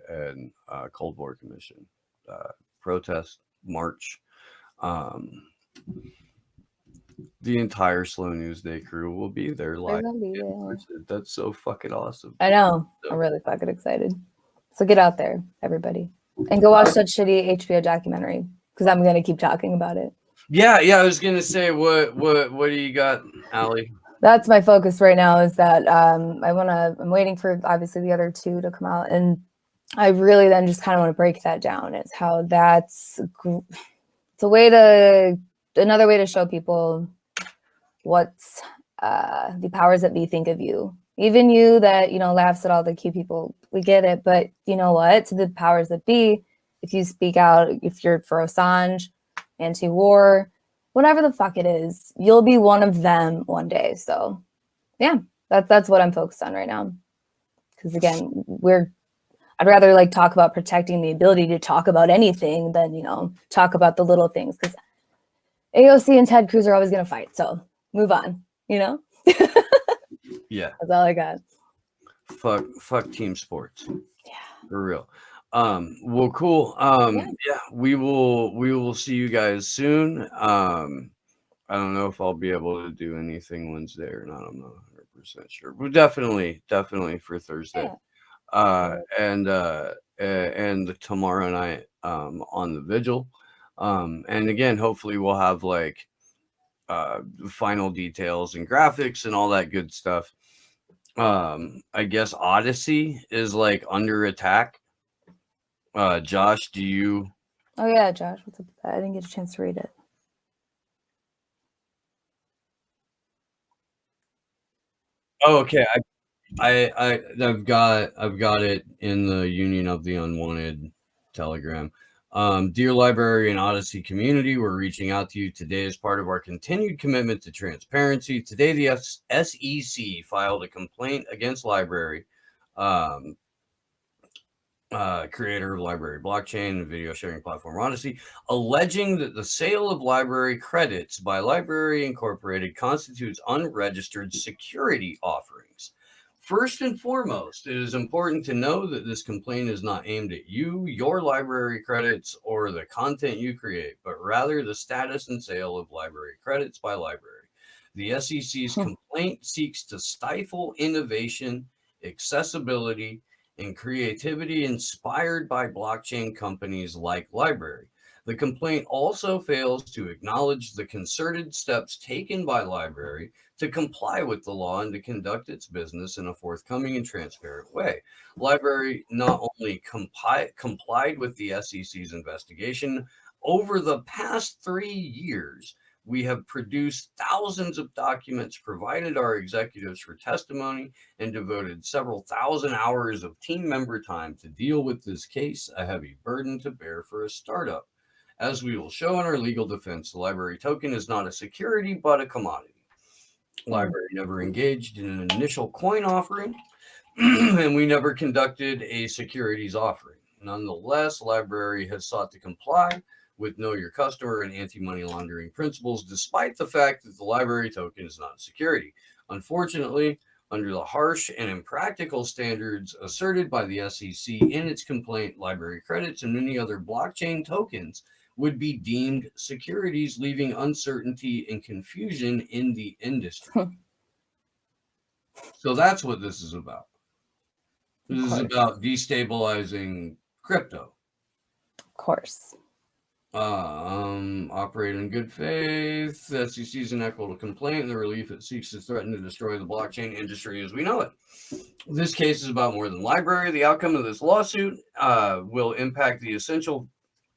and Cold War Commission protest march. The entire Slow News Day crew will be there live. That's so fucking awesome. I know. I'm really fucking excited. So get out there, everybody, and go watch that shitty HBO documentary, because I'm gonna keep talking about it. Yeah. I was gonna say, what do you got, Allie? That's my focus right now. Is that I'm waiting for obviously the other two to come out, and I really then just kind of want to break that down. It's how it's another way to show people what's the powers that be think of you. Even you that, laughs at all the cute people, we get it. But you know what? To the powers that be, if you speak out, if you're for Assange, anti-war, whatever the fuck it is, you'll be one of them one day. So yeah, that's what I'm focused on right now. Because again, I'd rather talk about protecting the ability to talk about anything than, talk about the little things. Because AOC and Ted Cruz are always going to fight. So move on, Yeah. That's all I got. Fuck team sports. Yeah. For real. Well, cool. Yeah, we will see you guys soon. I don't know if I'll be able to do anything Wednesday or not. I'm not 100% sure. But definitely for Thursday. Yeah. And tomorrow night on the Vigil. And again, hopefully we'll have final details and graphics and all that good stuff. I guess Odyssey is under attack. Josh, do you? Oh yeah, Josh, what's up with that? I didn't get a chance to read it. Oh, okay. I've got it in the Union of the Unwanted Telegram. Dear Library and Odyssey community, we're reaching out to you today as part of our continued commitment to transparency. Today, the SEC filed a complaint against Library, creator of Library Blockchain and video sharing platform Odyssey, alleging that the sale of library credits by Library Incorporated constitutes unregistered security offerings. First and foremost, it is important to know that this complaint is not aimed at you, your library credits, or the content you create, but rather the status and sale of library credits by Library. The SEC's complaint seeks to stifle innovation, accessibility, and creativity inspired by blockchain companies like Library. The complaint also fails to acknowledge the concerted steps taken by Library to comply with the law and to conduct its business in a forthcoming and transparent way. Library not only complied with the SEC's investigation over the past 3 years, we have produced thousands of documents, provided our executives for testimony, and devoted several thousand hours of team member time to deal with this case, a heavy burden to bear for a startup. As we will show in our legal defense, the Library token is not a security, but a commodity. Library never engaged in an initial coin offering, and we never conducted a securities offering. Nonetheless, Library has sought to comply with Know Your Customer and anti-money laundering principles, despite the fact that the Library token is not a security. Unfortunately, under the harsh and impractical standards asserted by the SEC in its complaint, library credits and many other blockchain tokens would be deemed securities, leaving uncertainty and confusion in the industry. So that's what this is about. This is about destabilizing crypto. Of course. Operate in good faith. The SEC's inequitable complaint and the relief it seeks to threaten to destroy the blockchain industry as we know it. This case is about more than Library. The outcome of this lawsuit will impact the essential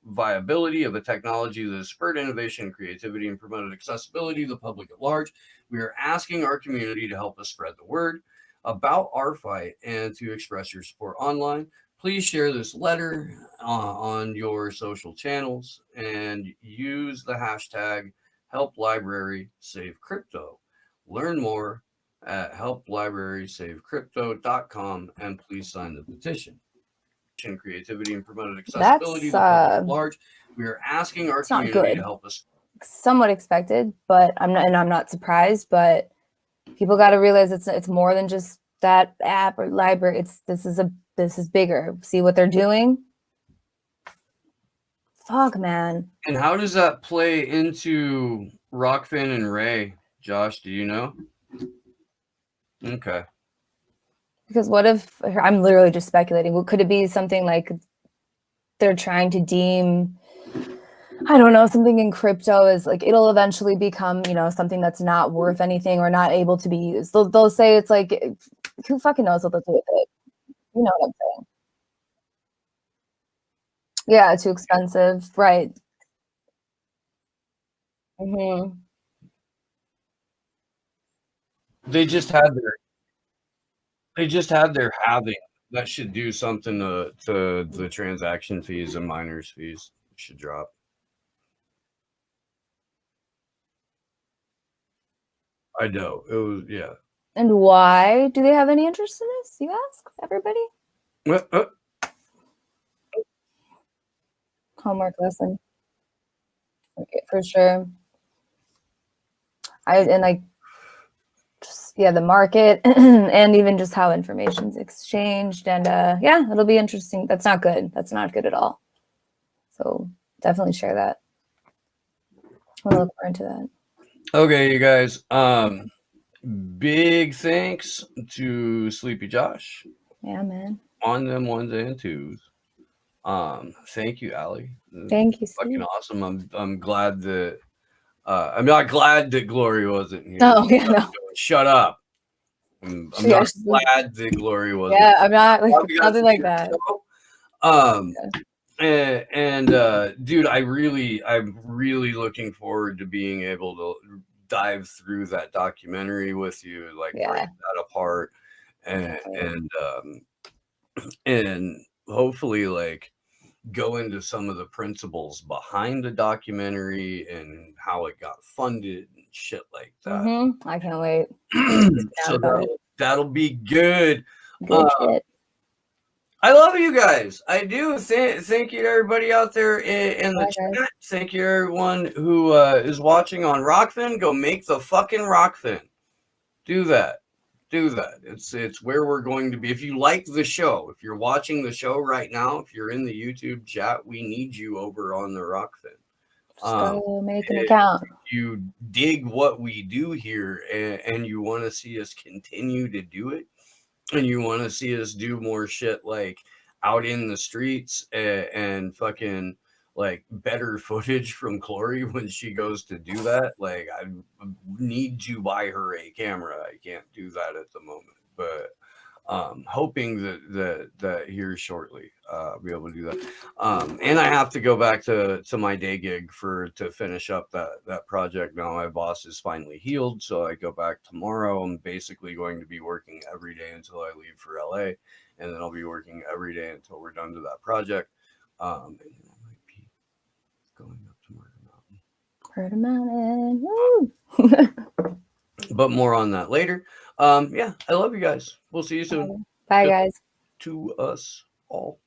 viability of a technology that has spurred innovation and creativity and promoted accessibility to the public at large. We are asking our community to help us spread the word about our fight and to express your support online. Please share this letter on your social channels and use the hashtag #HelpLibrarySaveCrypto. Learn more at helplibrarysavecrypto.com and please sign the petition. Creativity and promoted accessibility to the public at large. We are asking our community to help us. Somewhat expected, but I'm not surprised. But people got to realize it's more than just that app or library, this is bigger. See what they're doing? Fuck, man. And how does that play into Rockfin and Ray? Josh, do you know? Okay. Because what if, I'm literally just speculating, what could it be? Something like they're trying to deem, I don't know, something in crypto is like, it'll eventually become, you know, something that's not worth anything or not able to be used. They'll say it's like, who fucking knows what they'll do with it? You know what I'm saying? Yeah, too expensive, right? Mm-hmm. They just had their halving. That should do something to the transaction fees and miners fees. It should drop. I know. It was, yeah. And why do they have any interest in this? You ask everybody. Homework lesson. Okay, for sure. The market and even just how information's exchanged, and yeah, it'll be interesting. That's not good. That's not good at all. So definitely share that. I want to look more into that. Okay, you guys. Big thanks to Sleepy Josh. Yeah, man. On them ones and twos. Thank you, Allie. Thank you. Fucking awesome. I'm glad that I'm not glad that Glory wasn't here. Oh, yeah, no. Shut up. I'm not glad that Glory wasn't. Yeah, I'm not like nothing like that. Dude, I'm really looking forward to being able to dive through that documentary with you, like break that apart and hopefully like go into some of the principles behind the documentary and how it got funded and shit like that. Mm-hmm. I can't wait. So that'll be good. Good shit. I love you guys. I do. Thank you to everybody out there in the chat. Thank you to everyone who is watching on Rockfin. Go make the fucking Rockfin. Do that. It's where we're going to be. If you like the show, if you're watching the show right now, if you're in the YouTube chat, we need you over on the Rockfin. Just go make an account. You dig what we do here and you want to see us continue to do it, and you want to see us do more shit like out in the streets and fucking like better footage from Chloe when she goes to do that. Like, I need to buy her a camera. I can't do that at the moment, but hoping that here shortly I'll be able to do that. And I have to go back to my day gig to finish up that project. Now my boss is finally healed, so I go back tomorrow. I'm basically going to be working every day until I leave for LA, and then I'll be working every day until we're done to that project. And then I might be going up to Murder Mountain. Woo! But more on that later. Yeah, I love you guys. We'll see you soon. Bye, guys. To us all.